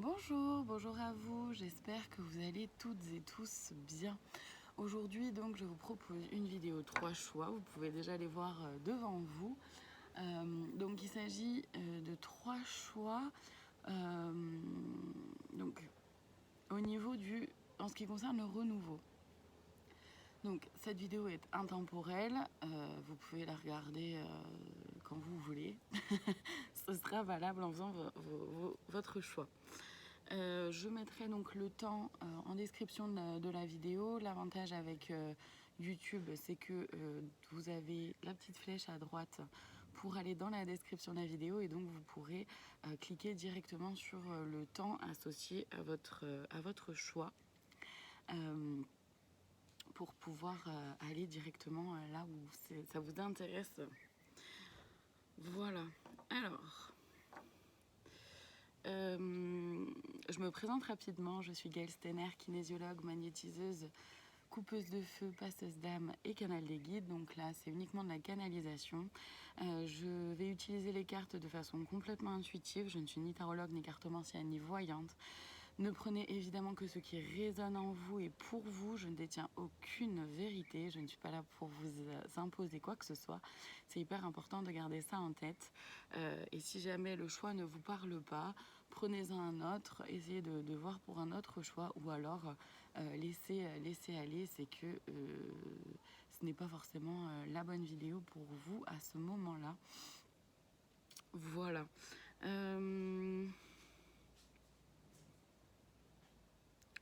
Bonjour à vous, j'espère que vous allez toutes et tous bien. Aujourd'hui donc je vous propose une vidéo 3 choix, vous pouvez déjà les voir devant vous. Donc il s'agit de 3 choix donc au niveau en ce qui concerne le renouveau. Donc cette vidéo est intemporelle, vous pouvez la regarder quand vous voulez, ce sera valable en faisant votre choix. Je mettrai donc le temps en description de la vidéo. L'avantage avec YouTube, c'est que vous avez la petite flèche à droite pour aller dans la description de la vidéo et donc vous pourrez cliquer directement sur le temps associé à votre choix pour pouvoir aller directement là où ça vous intéresse. Voilà. Alors... je me présente rapidement, je suis Gaëlle Stenner, kinésiologue, magnétiseuse, coupeuse de feu, passeuse d'âme et canal des guides. Donc là, c'est uniquement de la canalisation. Je vais utiliser les cartes de façon complètement intuitive. Je ne suis ni tarologue, ni cartomancienne, ni voyante. Ne prenez évidemment que ce qui résonne en vous et pour vous. Je ne détiens aucune vérité. Je ne suis pas là pour vous imposer quoi que ce soit. C'est hyper important de garder ça en tête. Et si jamais le choix ne vous parle pas, prenez-en un autre. Essayez de voir pour un autre choix ou alors laissez aller. C'est que ce n'est pas forcément la bonne vidéo pour vous à ce moment-là. Voilà.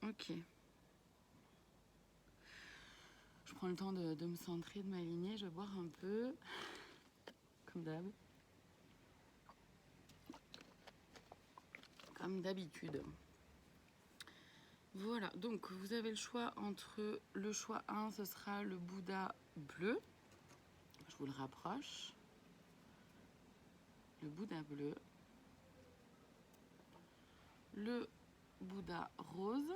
Ok. Je prends le temps de me centrer, de m'aligner. Je vais boire un peu, comme d'hab. Comme d'habitude. Voilà, donc vous avez le choix entre le choix 1, ce sera le Bouddha bleu. Je vous le rapproche. Le Bouddha bleu. Le Bouddha rose.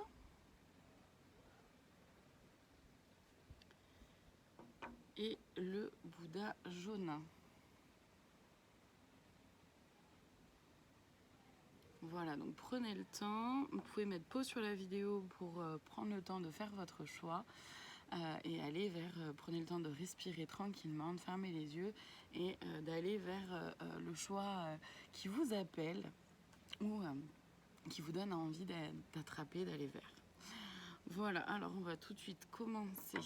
Et le Bouddha jaune. Voilà, donc prenez le temps. Vous pouvez mettre pause sur la vidéo pour prendre le temps de faire votre choix et aller prenez le temps de respirer tranquillement, de fermer les yeux et d'aller vers le choix qui vous appelle ou qui vous donne envie d'attraper, d'aller vers. Voilà, alors on va tout de suite commencer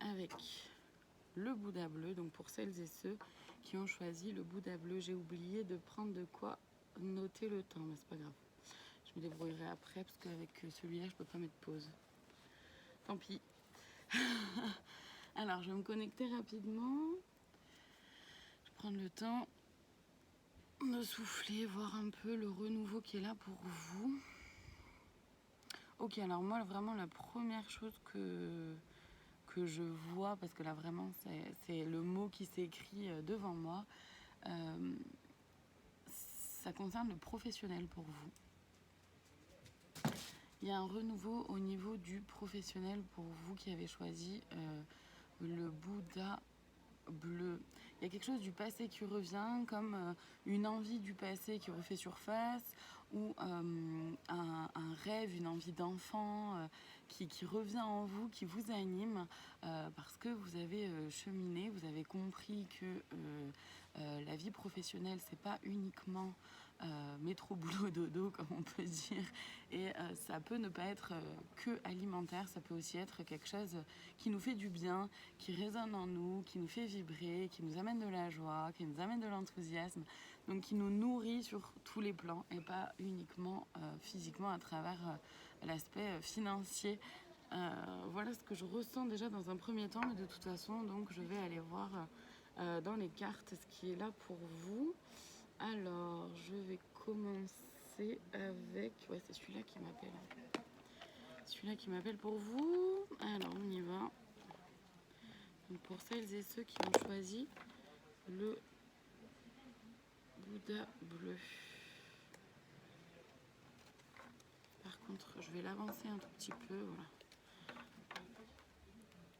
avec le Bouddha bleu. Donc pour celles et ceux qui ont choisi le Bouddha bleu, j'ai oublié de prendre de quoi noter le temps, mais c'est pas grave. Je me débrouillerai après parce qu'avec celui-là, je peux pas mettre pause. Tant pis. Alors, je vais me connecter rapidement. Je vais prendre le temps de souffler, voir un peu le renouveau qui est là pour vous. Ok, alors moi, vraiment, la première chose que je vois, parce que là, vraiment, c'est le mot qui s'écrit devant moi, ça concerne le professionnel pour vous. Il y a un renouveau au niveau du professionnel pour vous qui avez choisi le Bouddha bleu. Il y a quelque chose du passé qui revient, comme une envie du passé qui refait surface, ou un rêve, une envie d'enfant qui revient en vous, qui vous anime, parce que vous avez cheminé, vous avez compris que la vie professionnelle, c'est pas uniquement métro, boulot, dodo, comme on peut dire, et ça peut ne pas être que alimentaire, ça peut aussi être quelque chose qui nous fait du bien, qui résonne en nous, qui nous fait vibrer, qui nous amène de la joie, qui nous amène de l'enthousiasme, donc qui nous nourrit sur tous les plans et pas uniquement physiquement à travers l'aspect financier. Voilà ce que je ressens déjà dans un premier temps, mais de toute façon, donc je vais aller voir dans les cartes ce qui est là pour vous. Alors, je vais commencer avec... Ouais, c'est celui-là qui m'appelle. Celui-là qui m'appelle pour vous. Alors, on y va. Donc, pour celles et ceux qui ont choisi le Bouddha bleu. Par contre, je vais l'avancer un tout petit peu, voilà.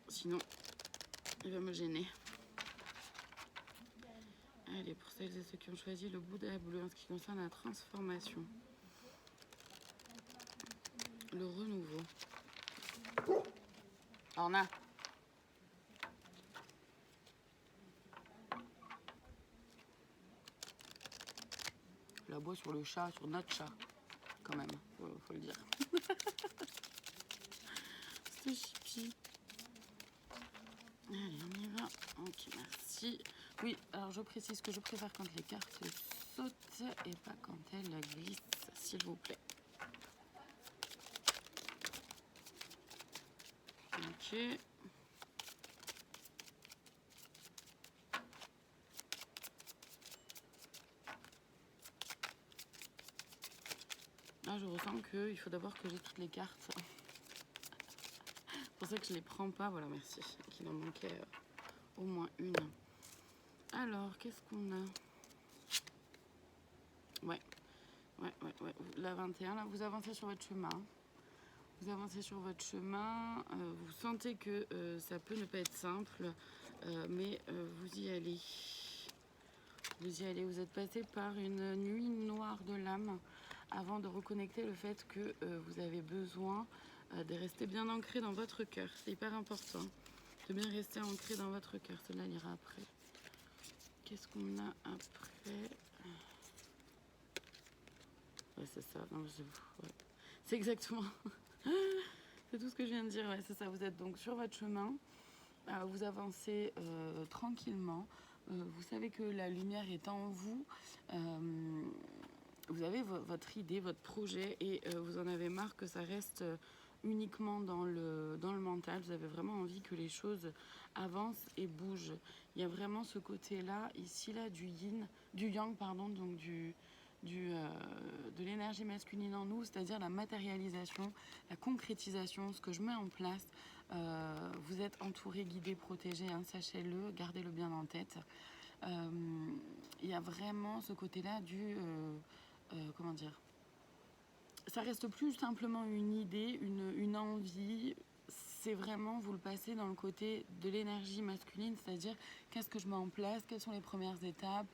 Sinon, il va me gêner. Allez, pour celles et ceux qui ont choisi le Bouddha bleu en ce qui concerne la transformation. le renouveau. Orna. La bois sur le chat, sur notre chat, quand même, faut le dire. C'est chipi. Allez, on y va. Ok, merci. Oui, alors je précise que je préfère quand les cartes sautent et pas quand elles glissent, s'il vous plaît. Ok. Là, je ressens qu'il faut d'abord que j'ai toutes les cartes. C'est pour ça que je les prends pas. Voilà, merci. Qu'il en manquait au moins une. Alors, qu'est-ce qu'on a? Ouais. La 21, là, vous avancez sur votre chemin. Vous avancez sur votre chemin. Vous sentez que ça peut ne pas être simple, mais vous y allez. Vous y allez. Vous êtes passé par une nuit noire de l'âme avant de reconnecter le fait que vous avez besoin de rester bien ancré dans votre cœur. C'est hyper important de bien rester ancré dans votre cœur. Celle-là ira après. Qu'est-ce qu'on a après? Ouais, c'est ça. Non, ouais. C'est exactement. C'est tout ce que je viens de dire. Ouais, c'est ça. Vous êtes donc sur votre chemin. Vous avancez tranquillement. Vous savez que la lumière est en vous. Vous avez votre idée, votre projet et vous en avez marre que ça reste uniquement dans le mental. Vous avez vraiment envie que les choses avancent et bougent. Il y a vraiment ce côté-là, ici, là, du yin, du yang, pardon, donc de l'énergie masculine en nous, c'est-à-dire la matérialisation, la concrétisation, ce que je mets en place. Vous êtes entouré, guidé, protégé, hein, sachez-le, gardez-le bien en tête. Il y a vraiment ce côté-là du... comment dire, ça reste plus simplement une idée, une envie, c'est vraiment, vous le passez dans le côté de l'énergie masculine, c'est-à-dire qu'est-ce que je mets en place, quelles sont les premières étapes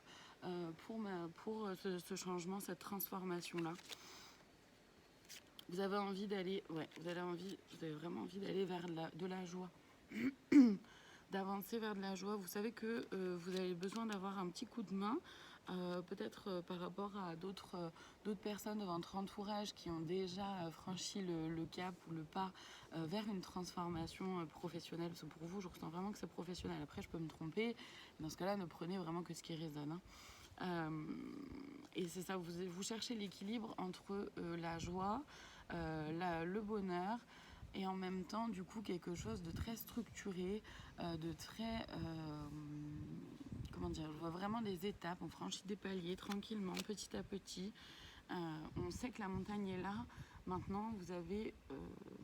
pour ce changement, cette transformation-là. Vous avez envie d'aller, ouais, vous avez vraiment envie d'aller vers de la joie, d'avancer vers de la joie. Vous savez que vous avez besoin d'avoir un petit coup de main, peut-être par rapport à d'autres personnes de votre entourage qui ont déjà franchi le cap ou le pas vers une transformation professionnelle. Parce que pour vous, je ressens vraiment que c'est professionnel. Après, je peux me tromper. Dans ce cas-là, ne prenez vraiment que ce qui résonne. Et c'est ça, vous cherchez l'équilibre entre la joie, le bonheur, et en même temps, du coup, quelque chose de très structuré, de très... comment dire, je vois vraiment des étapes, on franchit des paliers tranquillement, petit à petit. On sait que la montagne est là. Maintenant, vous avez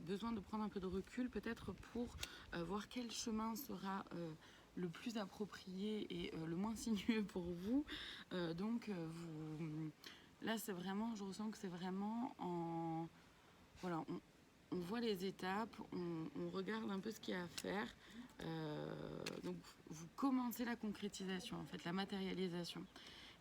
besoin de prendre un peu de recul, peut-être pour voir quel chemin sera le plus approprié et le moins sinueux pour vous. Là, c'est vraiment, je ressens que c'est vraiment en... Voilà, on voit les étapes, on regarde un peu ce qu'il y a à faire. Donc, vous commencez la concrétisation, en fait, la matérialisation.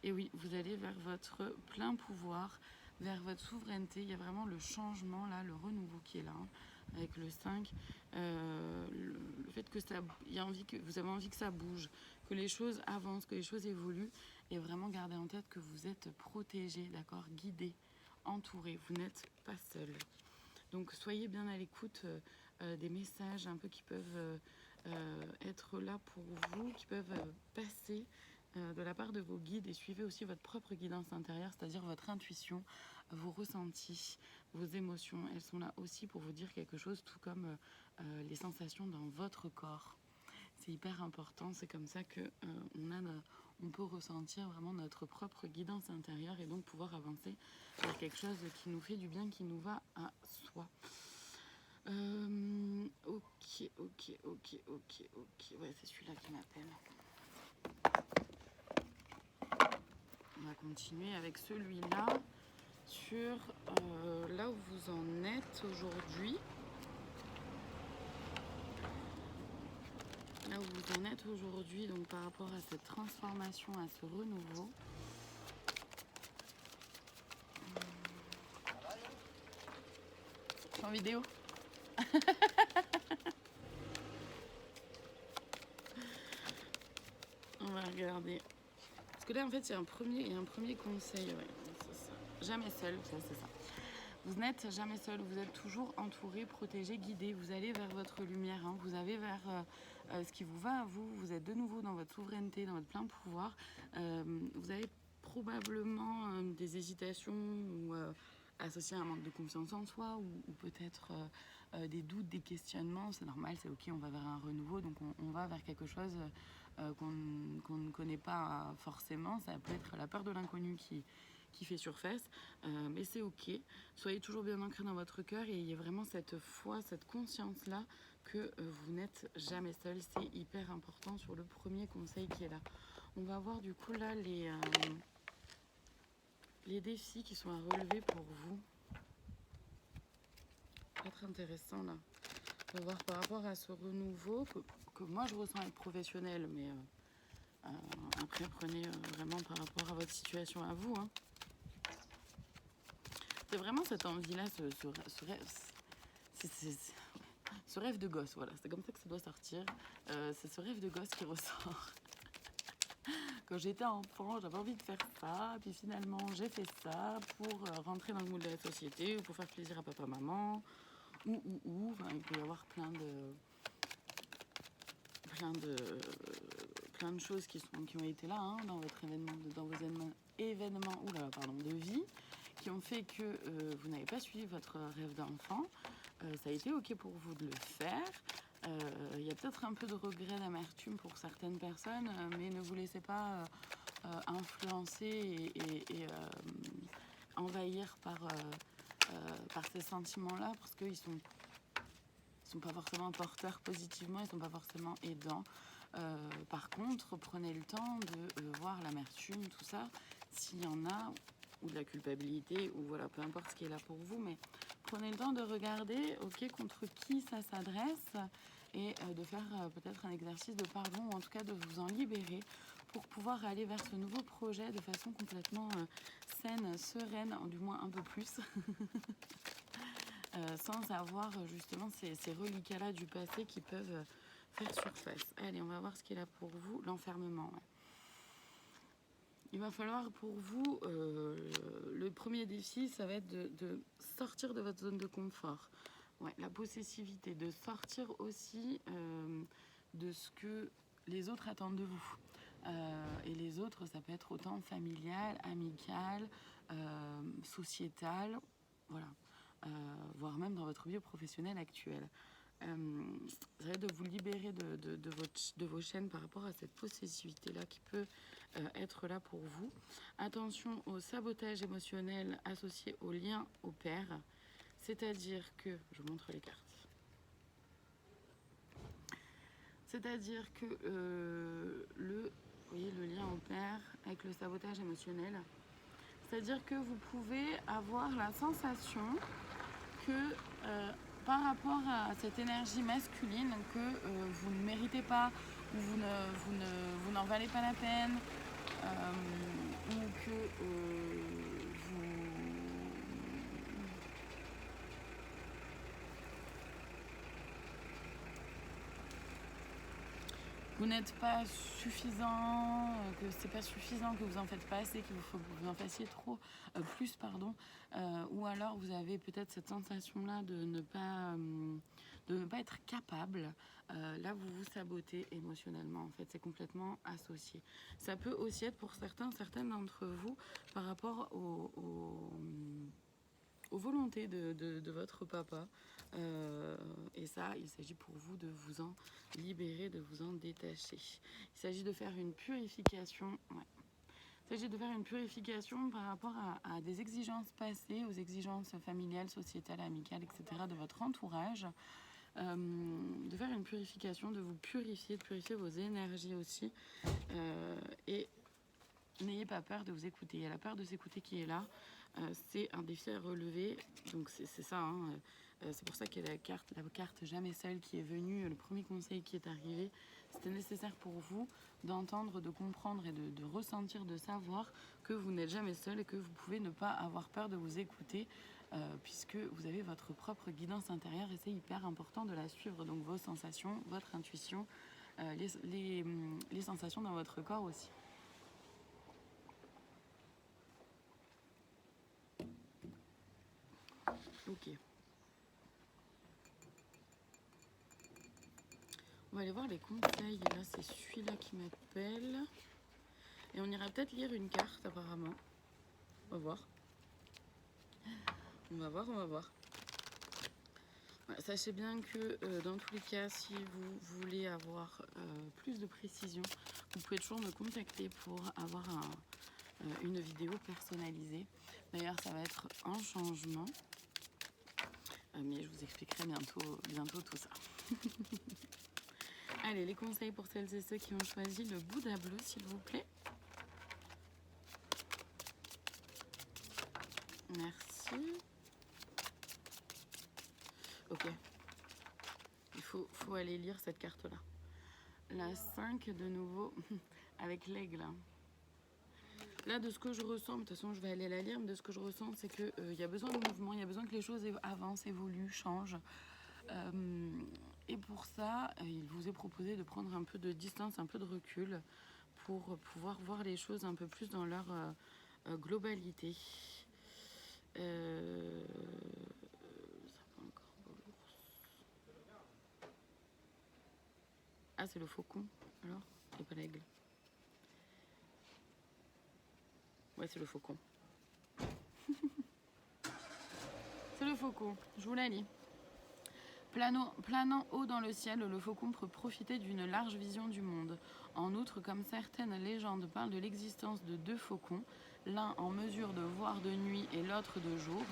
Et oui, vous allez vers votre plein pouvoir, vers votre souveraineté. Il y a vraiment le changement, là, le renouveau qui est là, hein, avec le 5. Le fait que vous avez envie que ça bouge, que les choses avancent, que les choses évoluent. Et vraiment garder en tête que vous êtes protégé, d'accord, guidé, entouré. Vous n'êtes pas seul. Donc soyez bien à l'écoute des messages un peu qui peuvent être là pour vous, qui peuvent passer de la part de vos guides, et suivez aussi votre propre guidance intérieure, c'est-à-dire votre intuition, vos ressentis, vos émotions. Elles sont là aussi pour vous dire quelque chose, tout comme les sensations dans votre corps. C'est hyper important, c'est comme ça que on peut ressentir vraiment notre propre guidance intérieure et donc pouvoir avancer vers quelque chose qui nous fait du bien, qui nous va à soi. Ok. Ouais, c'est celui-là qui m'appelle. On va continuer avec celui-là sur là où vous en êtes aujourd'hui. Là où vous en êtes aujourd'hui, donc par rapport à cette transformation, à ce renouveau. en vidéo. On va regarder. Parce que là, en fait, il y a un premier conseil. Ouais, c'est ça. Jamais seul, ça, c'est ça. Vous n'êtes jamais seul, vous êtes toujours entouré, protégé, guidé. Vous allez vers votre lumière, hein. Vous allez vers ce qui vous va à vous. Vous êtes de nouveau dans votre souveraineté, dans votre plein pouvoir. Vous avez probablement des hésitations ou associées à un manque de confiance en soi ou peut-être des doutes, des questionnements. C'est normal, c'est ok, on va vers un renouveau, donc on va vers quelque chose qu'on ne connaît pas forcément. Ça peut être la peur de l'inconnu qui fait surface, mais c'est ok. Soyez toujours bien ancré dans votre cœur et il y a vraiment cette foi, cette conscience-là que vous n'êtes jamais seul. C'est hyper important sur le premier conseil qui est là. On va voir du coup là les défis qui sont à relever pour vous. Ça va être intéressant là. On va voir par rapport à ce renouveau que moi je ressens être professionnel, mais après prenez vraiment par rapport à votre situation à vous, hein. C'est vraiment cette envie-là, ce rêve de gosse, voilà, c'est comme ça que ça doit sortir. C'est ce rêve de gosse qui ressort. Quand j'étais enfant, j'avais envie de faire ça, puis finalement j'ai fait ça pour rentrer dans le moule de la société, ou pour faire plaisir à papa, maman, enfin, il peut y avoir plein de choses qui ont été là, hein, dans votre événement, dans vos événements de vie, qui ont fait que vous n'avez pas suivi votre rêve d'enfant. Ça a été ok pour vous de le faire. Il y a peut-être un peu de regret, d'amertume pour certaines personnes, mais ne vous laissez pas influencer et envahir par ces sentiments-là, parce qu'ils sont pas forcément porteurs positivement, ils sont pas forcément aidants. Par contre, prenez le temps de voir l'amertume, tout ça, s'il y en a, ou de la culpabilité, ou voilà, peu importe ce qui est là pour vous, mais prenez le temps de regarder, ok, contre qui ça s'adresse, et de faire peut-être un exercice de pardon, ou en tout cas de vous en libérer, pour pouvoir aller vers ce nouveau projet de façon complètement saine, sereine, du moins un peu plus, sans avoir justement ces reliquats-là du passé qui peuvent faire surface. Allez, on va voir ce qui est là pour vous, l'enfermement. Ouais. Il va falloir pour vous, le premier défi, ça va être de sortir de votre zone de confort. Ouais, la possessivité, de sortir aussi de ce que les autres attendent de vous. Et les autres, ça peut être autant familial, amical, sociétal, voilà. Voire même dans votre vie professionnelle actuelle. Ça va être de vous libérer de vos chaînes par rapport à cette possessivité-là qui peut être là pour vous. Attention au sabotage émotionnel associé au lien au père, c'est-à-dire que, je vous montre les cartes, c'est-à-dire que vous voyez le lien au père avec le sabotage émotionnel, c'est-à-dire que vous pouvez avoir la sensation que par rapport à cette énergie masculine que vous ne méritez pas, ou vous n'en valez pas la peine, ou que vous n'êtes pas suffisant, que c'est pas suffisant, que vous en faites pas assez, qu'il faut que vous en fassiez trop, plus, pardon, ou alors vous avez peut-être cette sensation-là de ne pas être capable. Là, vous vous sabotez émotionnellement, en fait, c'est complètement associé. Ça peut aussi être pour certaines d'entre vous par rapport aux volontés de votre papa. Et ça, il s'agit pour vous de vous en libérer, de vous en détacher. Il s'agit de faire une purification. Ouais. Il s'agit de faire une purification par rapport à des exigences passées, aux exigences familiales, sociétales, amicales, etc. de votre entourage. De faire une purification, de vous purifier, de purifier vos énergies aussi. Et n'ayez pas peur de vous écouter. Il y a la peur de s'écouter qui est là. C'est un défi à relever. Donc c'est ça, hein. C'est pour ça qu'il y a la carte jamais seule qui est venue. Le premier conseil qui est arrivé, c'était nécessaire pour vous d'entendre, de comprendre et de ressentir, de savoir que vous n'êtes jamais seul et que vous pouvez ne pas avoir peur de vous écouter puisque vous avez votre propre guidance intérieure et c'est hyper important de la suivre. Donc vos sensations, votre intuition, les sensations dans votre corps aussi. Ok. On va aller voir les conseils. Là, c'est celui-là qui m'appelle. Et on ira peut-être lire une carte, apparemment. On va voir. On va voir, on va voir. Voilà, sachez bien que dans tous les cas, si vous voulez avoir plus de précision, vous pouvez toujours me contacter pour avoir une vidéo personnalisée. D'ailleurs, ça va être en changement. Mais je vous expliquerai bientôt tout ça. Allez, les conseils pour celles et ceux qui ont choisi le Bouddha bleu, s'il vous plaît. Merci. Ok. Il faut aller lire cette carte-là. La 5 de nouveau, avec l'aigle. Là, de ce que je ressens, de toute façon, je vais aller la lire, mais de ce que je ressens, c'est qu'il y a besoin de mouvement, il y a besoin que les choses avancent, évoluent, changent. Et pour ça, il vous est proposé de prendre un peu de distance, un peu de recul pour pouvoir voir les choses un peu plus dans leur globalité. Ça va encore l'ours. Ah, c'est le faucon, alors, et pas l'aigle. Ouais, c'est le faucon. C'est le faucon, je vous la lis. Planant haut dans le ciel, le faucon peut profiter d'une large vision du monde. En outre, comme certaines légendes parlent de l'existence de deux faucons, l'un en mesure de voir de nuit et l'autre de jour,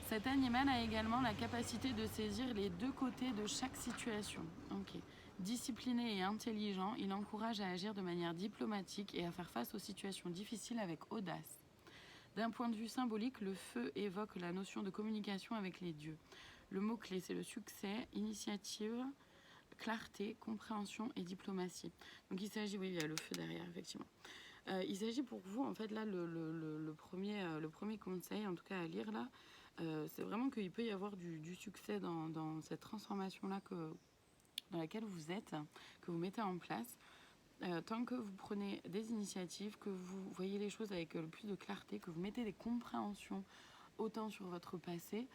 cet animal a également la capacité de saisir les deux côtés de chaque situation. Okay. Discipliné et intelligent, il encourage à agir de manière diplomatique et à faire face aux situations difficiles avec audace. D'un point de vue symbolique, le feu évoque la notion de communication avec les dieux. Le mot-clé, c'est le succès, initiative, clarté, compréhension et diplomatie. Donc il s'agit, oui, il y a le feu derrière, effectivement. Il s'agit pour vous, en fait, là, le premier conseil, en tout cas à lire là, c'est vraiment qu'il peut y avoir du succès dans cette transformation-là dans laquelle vous êtes, que vous mettez en place. Tant que vous prenez des initiatives, que vous voyez les choses avec le plus de clarté, que vous mettez des compréhensions autant sur votre passé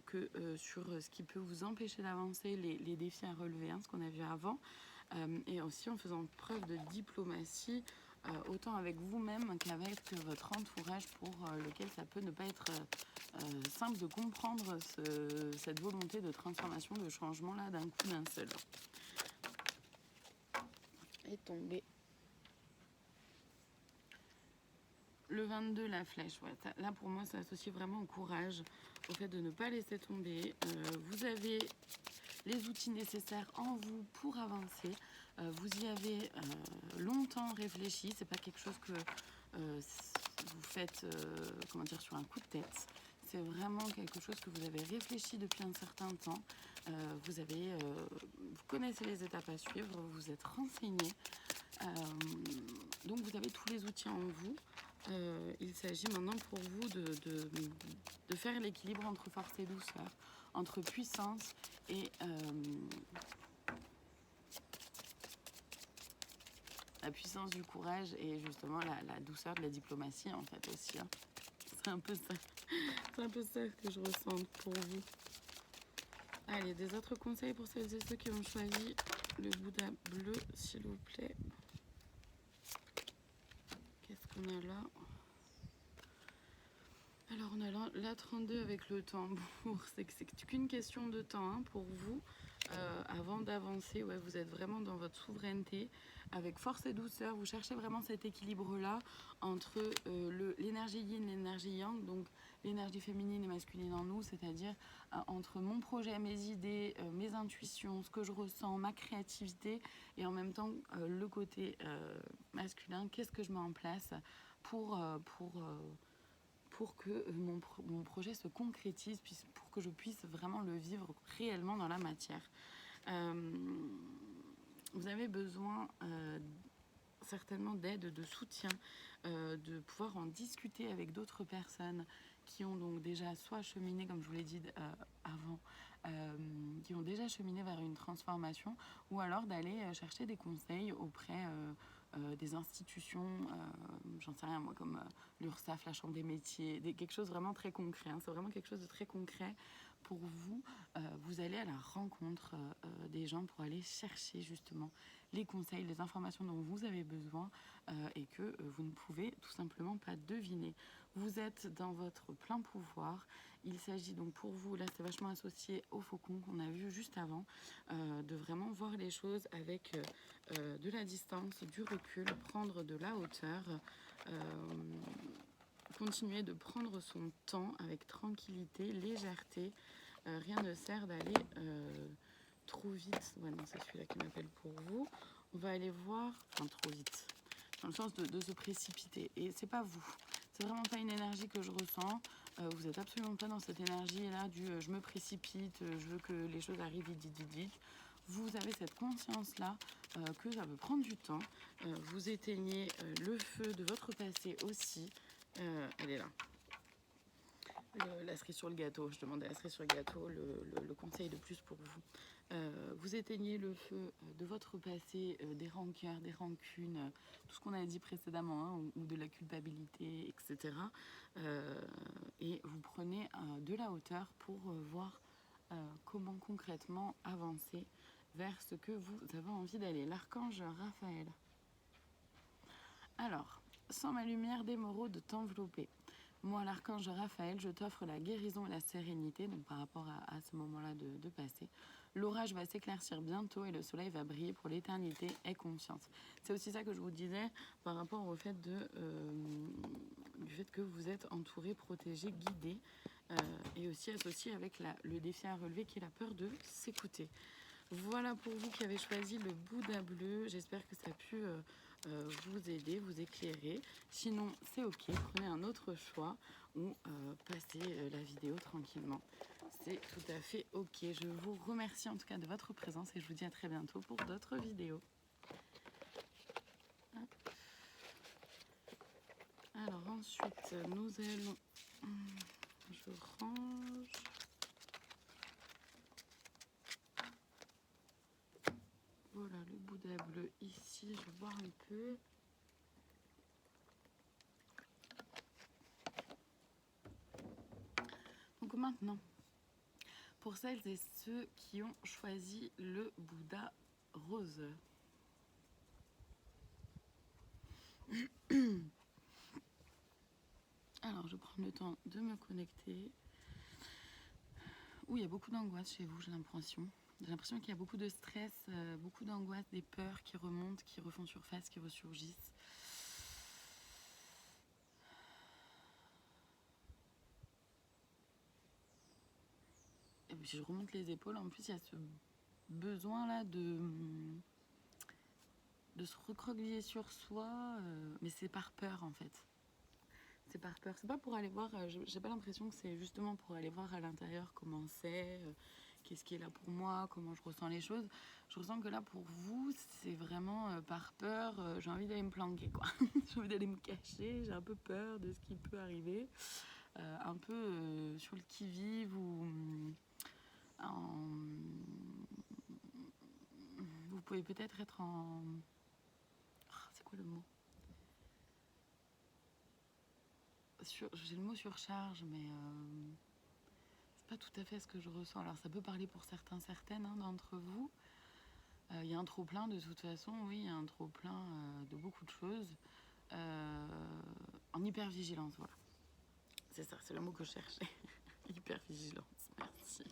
que sur ce qui peut vous empêcher d'avancer, les défis à relever, hein, ce qu'on a vu avant, et aussi en faisant preuve de diplomatie, autant avec vous-même qu'avec votre entourage pour lequel ça peut ne pas être simple de comprendre cette volonté de transformation, de changement là d'un coup d'un seul. Est tombé. Le 22, la flèche, ouais, là pour moi ça associe vraiment au courage, au fait de ne pas laisser tomber. Vous avez les outils nécessaires en vous pour avancer. Vous y avez longtemps réfléchi, c'est pas quelque chose que vous faites sur un coup de tête. C'est vraiment quelque chose que vous avez réfléchi depuis un certain temps. Vous connaissez les étapes à suivre, vous vous êtes renseigné. Donc vous avez tous les outils en vous. Il s'agit maintenant pour vous de faire l'équilibre entre force et douceur, entre puissance et la puissance du courage et justement la douceur de la diplomatie en fait aussi. Hein. C'est un peu ça. C'est un peu ça que je ressens pour vous. Allez, des autres conseils pour celles et ceux qui ont choisi le Bouddha bleu, s'il vous plaît. Qu'est-ce qu'on a là? Alors on a la 32 avec le tambour, c'est qu'une question de temps hein, pour vous. Avant d'avancer, ouais, vous êtes vraiment dans votre souveraineté, avec force et douceur, vous cherchez vraiment cet équilibre-là entre l'énergie yin et l'énergie yang, donc l'énergie féminine et masculine en nous, c'est-à-dire entre mon projet, mes idées, mes intuitions, ce que je ressens, ma créativité, et en même temps le côté masculin, qu'est-ce que je mets en place pour pour que mon projet se concrétise, pour que je puisse vraiment le vivre réellement dans la matière. Vous avez besoin certainement d'aide, de soutien, de pouvoir en discuter avec d'autres personnes qui ont donc déjà soit cheminé, comme je vous l'ai dit avant, qui ont déjà cheminé vers une transformation, ou alors d'aller chercher des conseils auprès des institutions, j'en sais rien moi, comme l'URSSAF, la Chambre des métiers, quelque chose vraiment très concret, hein, c'est vraiment quelque chose de très concret pour vous. Vous allez à la rencontre des gens pour aller chercher justement les conseils, les informations dont vous avez besoin et que vous ne pouvez tout simplement pas deviner. Vous êtes dans votre plein pouvoir. Il s'agit donc pour vous, là c'est vachement associé au faucon qu'on a vu juste avant, de vraiment voir les choses avec de la distance, du recul, prendre de la hauteur, continuer de prendre son temps avec tranquillité, légèreté. Rien ne sert d'aller trop vite. Ouais, non, c'est celui-là qui m'appelle pour vous. On va aller voir, enfin trop vite, dans le sens de se précipiter. Et c'est pas vous. C'est vraiment pas une énergie que je ressens. Vous êtes absolument pas dans cette énergie-là du je me précipite, je veux que les choses arrivent vite, vite, vite, vite. Vous avez cette conscience-là que ça peut prendre du temps. Vous éteignez le feu de votre passé aussi. Elle est là. La cerise sur le gâteau, je demandais la cerise sur le gâteau, le conseil de plus pour vous. Vous éteignez le feu de votre passé, des rancœurs, des rancunes, tout ce qu'on a dit précédemment, hein, ou de la culpabilité, etc. Et vous prenez de la hauteur pour voir comment concrètement avancer vers ce que vous avez envie d'aller. L'archange Raphaël. Alors, sans ma lumière d'émeraude de t'envelopper. Moi, l'archange Raphaël, je t'offre la guérison et la sérénité, donc par rapport à ce moment-là de passé. L'orage va s'éclaircir bientôt et le soleil va briller pour l'éternité. Aie confiance. C'est aussi ça que je vous disais par rapport au fait du fait que vous êtes entouré, protégé, guidé, et aussi associé avec le défi à relever qui est la peur de s'écouter. Voilà pour vous qui avez choisi le Bouddha bleu. J'espère que ça a pu vous aider, vous éclairer. Sinon, c'est ok. Prenez un autre choix ou passez la vidéo tranquillement. C'est tout à fait ok. Je vous remercie en tout cas de votre présence et je vous dis à très bientôt pour d'autres vidéos. Alors ensuite, nous allons... Je range... Voilà le Bouddha bleu ici, je vais voir un peu. Donc maintenant, pour celles et ceux qui ont choisi le Bouddha rose. Alors je prends le temps de me connecter. Il y a beaucoup d'angoisse chez vous, j'ai l'impression. J'ai l'impression qu'il y a beaucoup de stress, beaucoup d'angoisse, des peurs qui remontent, qui refont surface, qui ressurgissent. Et puis je remonte les épaules, en plus il y a ce besoin-là de se recroqueviller sur soi, mais c'est par peur en fait. C'est par peur. C'est pas pour aller voir, j'ai pas l'impression que c'est justement pour aller voir à l'intérieur comment c'est, qu'est-ce qui est là pour moi, comment je ressens les choses. Je ressens que là pour vous, c'est vraiment par peur, j'ai envie d'aller me planquer quoi. J'ai envie d'aller me cacher, j'ai un peu peur de ce qui peut arriver. Un peu sur le qui-vive ou vous pouvez peut-être être en... c'est quoi le mot? J'ai le mot surcharge, mais c'est pas tout à fait ce que je ressens. Alors ça peut parler pour certains, certaines d'entre vous. Il y a un trop-plein de toute façon, oui, il y a un trop-plein de beaucoup de choses. En hypervigilance, voilà. C'est ça, c'est le mot que je cherchais. Hypervigilance, merci.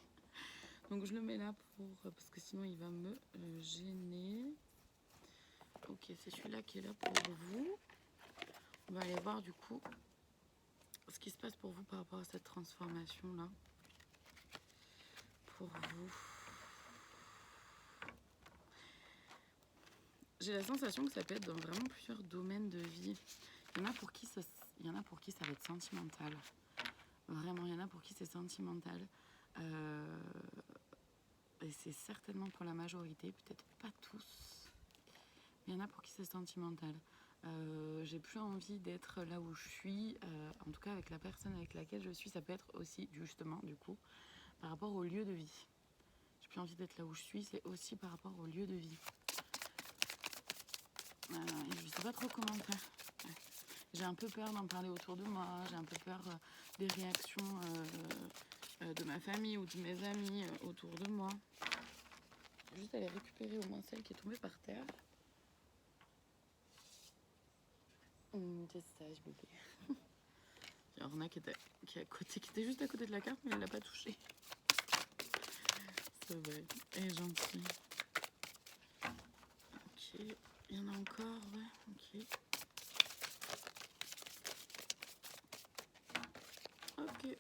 Donc je le mets là parce que sinon il va me gêner. Ok, c'est celui-là qui est là pour vous. On va aller voir du coup ce qui se passe pour vous par rapport à cette transformation-là. Pour vous. J'ai la sensation que ça peut être dans vraiment plusieurs domaines de vie. Il y en a pour qui Il y en a pour qui ça va être sentimental. Vraiment, il y en a pour qui c'est sentimental. Et c'est certainement pour la majorité, peut-être pas tous. Mais il y en a pour qui c'est sentimental. J'ai plus envie d'être là où je suis, en tout cas avec la personne avec laquelle je suis. Ça peut être aussi justement du coup par rapport au lieu de vie. J'ai plus envie d'être là où je suis, c'est aussi par rapport au lieu de vie. Et je sais pas trop comment faire. Ouais. J'ai un peu peur d'en parler autour de moi, j'ai un peu peur des réactions de ma famille ou de mes amis autour de moi. Je vais juste aller récupérer au moins celle qui est tombée par terre. C'est sage bébé. Il y en a qui était juste à côté de la carte, mais elle l'a pas touchée. C'est vrai, elle est gentille. Ok, il y en a encore, ouais, ok. Ok.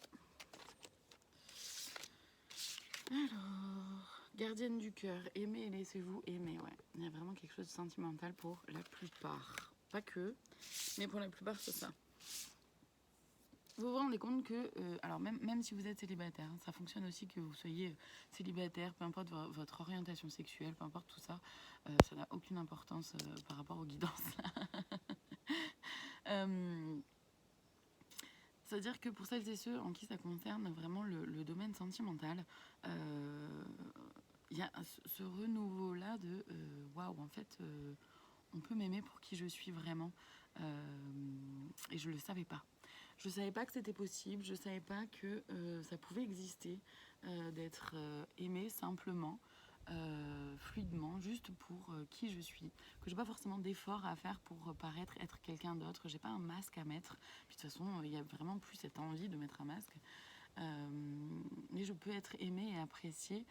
Alors, gardienne du cœur, aimez et laissez-vous aimer, ouais. Il y a vraiment quelque chose de sentimental pour la plupart. Pas que, mais pour la plupart, c'est ça. Vous vous rendez compte que, alors même si vous êtes célibataire, hein, ça fonctionne aussi que vous soyez célibataire, peu importe votre orientation sexuelle, peu importe tout ça, ça n'a aucune importance par rapport aux guidances. C'est-à-dire que pour celles et ceux en qui ça concerne vraiment le domaine sentimental, il y a ce renouveau-là de waouh, en fait, on peut m'aimer pour qui je suis vraiment. Et je ne le savais pas. Je ne savais pas que c'était possible, je ne savais pas que ça pouvait exister, d'être aimé simplement, fluidement, juste pour qui je suis. Que j'ai pas forcément d'efforts à faire pour paraître être quelqu'un d'autre. J'ai pas un masque à mettre. Puis de toute façon, il y a vraiment plus cette envie de mettre un masque. Mais je peux être aimée et appréciée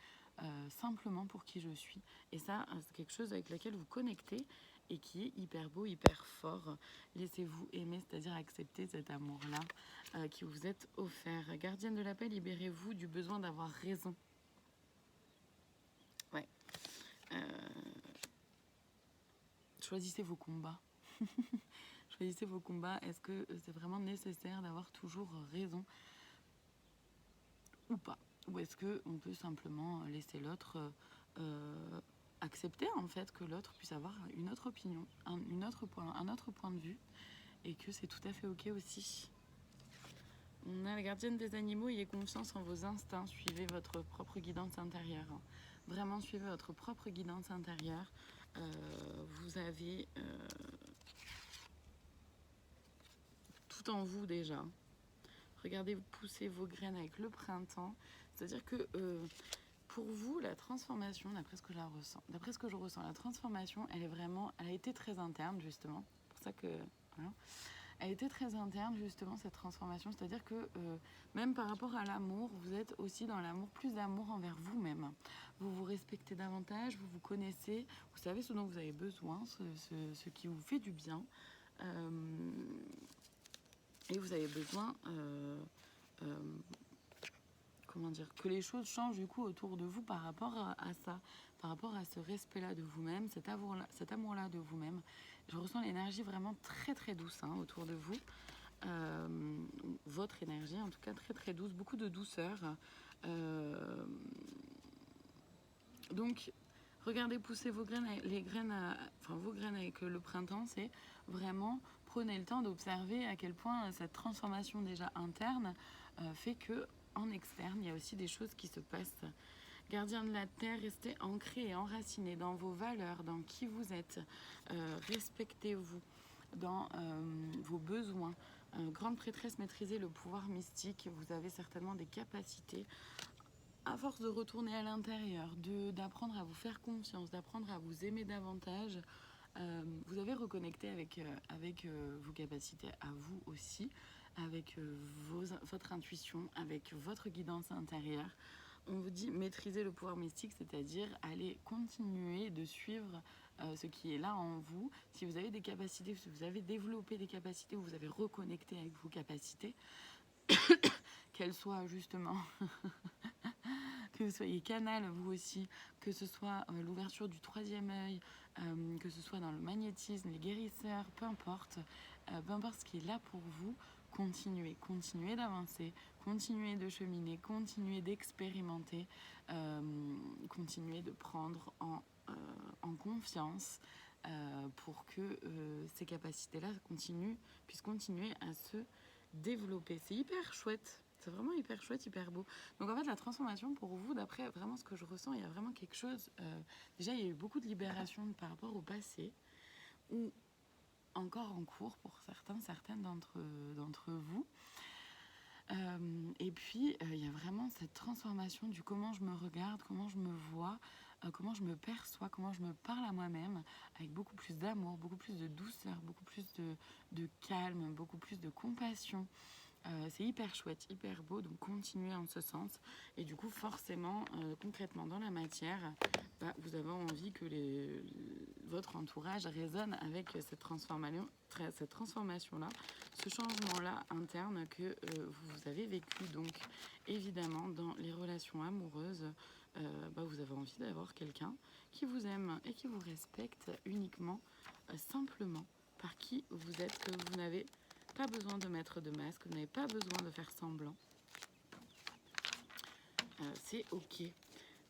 simplement pour qui je suis. Et ça, c'est quelque chose avec lequel vous connectez et qui est hyper beau, hyper fort. Laissez-vous aimer, c'est-à-dire accepter cet amour-là qui vous est offert. Gardienne de la paix, libérez-vous du besoin d'avoir raison. Ouais. Choisissez vos combats. Choisissez vos combats. Est-ce que c'est vraiment nécessaire d'avoir toujours raison ou pas? Ou est-ce qu'on peut simplement laisser l'autre accepter en fait que l'autre puisse avoir une autre opinion, un autre point de vue, et que c'est tout à fait ok aussi. On a la gardienne des animaux, ayez confiance en vos instincts, suivez votre propre guidance intérieure. Vraiment suivez votre propre guidance intérieure. Vous avez tout en vous déjà. Regardez pousser vos graines avec le printemps. C'est-à-dire que pour vous, la transformation, d'après ce que je ressens, la transformation, elle a été très interne justement. C'est pour ça que voilà. Elle était très interne justement cette transformation. C'est-à-dire que même par rapport à l'amour, vous êtes aussi dans l'amour, plus d'amour envers vous-même. Vous vous respectez davantage, vous vous connaissez, vous savez ce dont vous avez besoin, ce qui vous fait du bien. Et vous avez besoin comment dire, que les choses changent du coup autour de vous par rapport à ça, par rapport à ce respect-là de vous-même, cet amour-là de vous-même. Je ressens l'énergie vraiment très très douce autour de vous. Votre énergie en tout cas très très douce, beaucoup de douceur. Donc regardez pousser vos graines, vos graines avec le printemps, c'est vraiment prenez le temps d'observer à quel point cette transformation déjà interne fait que en externe, il y a aussi des choses qui se passent. Gardien de la terre, restez ancré et enraciné dans vos valeurs, dans qui vous êtes. Respectez-vous dans vos besoins. Grande prêtresse, maîtrisez le pouvoir mystique. Vous avez certainement des capacités. À force de retourner à l'intérieur, d'apprendre à vous faire confiance, d'apprendre à vous aimer davantage, vous avez reconnecté avec vos capacités à vous aussi, avec votre intuition, avec votre guidance intérieure. On vous dit maîtriser le pouvoir mystique, c'est-à-dire aller continuer de suivre ce qui est là en vous. Si vous avez des capacités, si vous avez développé des capacités, vous avez reconnecté avec vos capacités, qu'elles soient justement que vous soyez canal vous aussi, que ce soit l'ouverture du troisième œil, que ce soit dans le magnétisme, les guérisseurs, peu importe ce qui est là pour vous, continuez d'avancer, continuez de cheminer, continuez d'expérimenter, continuez de prendre en confiance pour que ces capacités-là puissent continuer à se développer. C'est hyper chouette. C'est vraiment hyper chouette, hyper beau. Donc en fait, la transformation pour vous, d'après vraiment ce que je ressens, il y a vraiment quelque chose... déjà, il y a eu beaucoup de libération par rapport au passé, ou encore en cours pour certaines d'entre vous. Et puis, il y a vraiment cette transformation du comment je me regarde, comment je me vois, comment je me perçois, comment je me parle à moi-même, avec beaucoup plus d'amour, beaucoup plus de douceur, beaucoup plus de calme, beaucoup plus de compassion. C'est hyper chouette, hyper beau, donc continuez en ce sens. Et du coup, forcément, concrètement dans la matière, vous avez envie que votre entourage résonne avec cette transformation-là, ce changement-là interne que vous avez vécu. Donc, évidemment, dans les relations amoureuses, vous avez envie d'avoir quelqu'un qui vous aime et qui vous respecte uniquement, simplement, par qui vous êtes, que vous n'avez pas besoin de mettre de masque, vous n'avez pas besoin de faire semblant. C'est ok.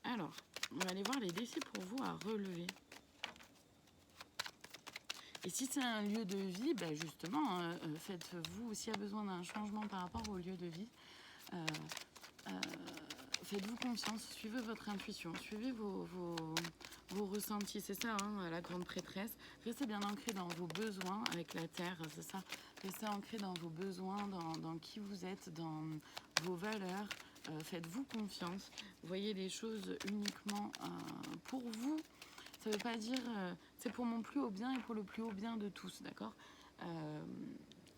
Alors, on va aller voir les défis pour vous à relever. Et si c'est un lieu de vie, justement, faites-vous, s'il y a besoin d'un changement par rapport au lieu de vie, faites-vous confiance, suivez votre intuition, suivez vos ressentis, c'est ça, la grande prêtresse. Restez bien ancré dans vos besoins avec la terre, c'est ça. Restez ancré dans vos besoins, dans qui vous êtes, dans vos valeurs. Faites-vous confiance. Voyez les choses uniquement pour vous. Ça ne veut pas dire c'est pour mon plus haut bien et pour le plus haut bien de tous, d'accord. Ça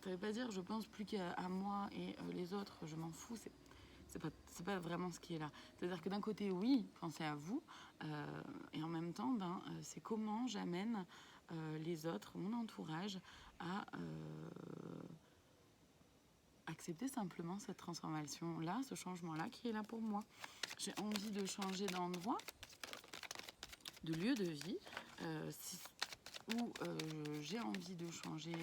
ne veut pas dire je pense plus qu'à moi et les autres, je m'en fous. C'est pas vraiment ce qui est là. C'est-à-dire que d'un côté, oui, pensez à vous, et en même temps, c'est comment j'amène les autres, mon entourage, à accepter simplement cette transformation-là, ce changement-là qui est là pour moi. J'ai envie de changer d'endroit, de lieu de vie, ou j'ai envie de changer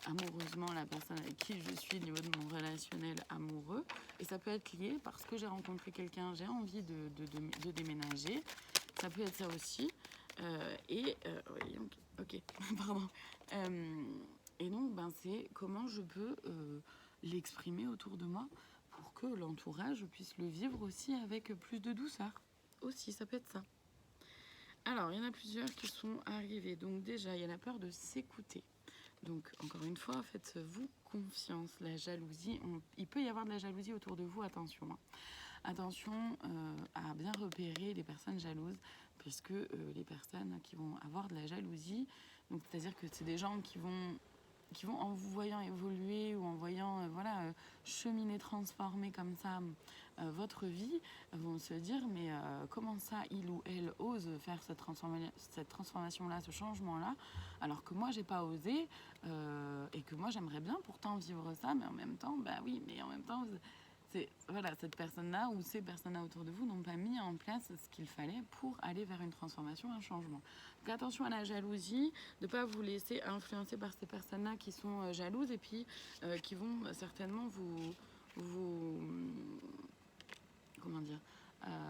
amoureusement la personne avec qui je suis au niveau de mon relationnel amoureux, et ça peut être lié parce que j'ai rencontré quelqu'un, j'ai envie de déménager, ça peut être ça aussi, ok, pardon, et donc c'est comment je peux l'exprimer autour de moi pour que l'entourage puisse le vivre aussi avec plus de douceur, aussi ça peut être ça. Alors, il y en a plusieurs qui sont arrivés. Donc déjà, il y a la peur de s'écouter. Donc, encore une fois, faites-vous confiance. La jalousie, il peut y avoir de la jalousie autour de vous, attention. Attention à bien repérer les personnes jalouses, puisque les personnes qui vont avoir de la jalousie, donc c'est-à-dire que c'est des gens qui vont en vous voyant évoluer ou en voyant cheminer, transformer comme ça votre vie, vont se dire mais comment ça il ou elle ose faire cette transformation-là, ce changement-là, alors que moi j'ai pas osé et que moi j'aimerais bien pourtant vivre ça, mais en même temps, cette personne-là ou ces personnes-là autour de vous n'ont pas mis en place ce qu'il fallait pour aller vers une transformation, un changement. Donc attention à la jalousie, de ne pas vous laisser influencer par ces personnes-là qui sont jalouses et puis qui vont certainement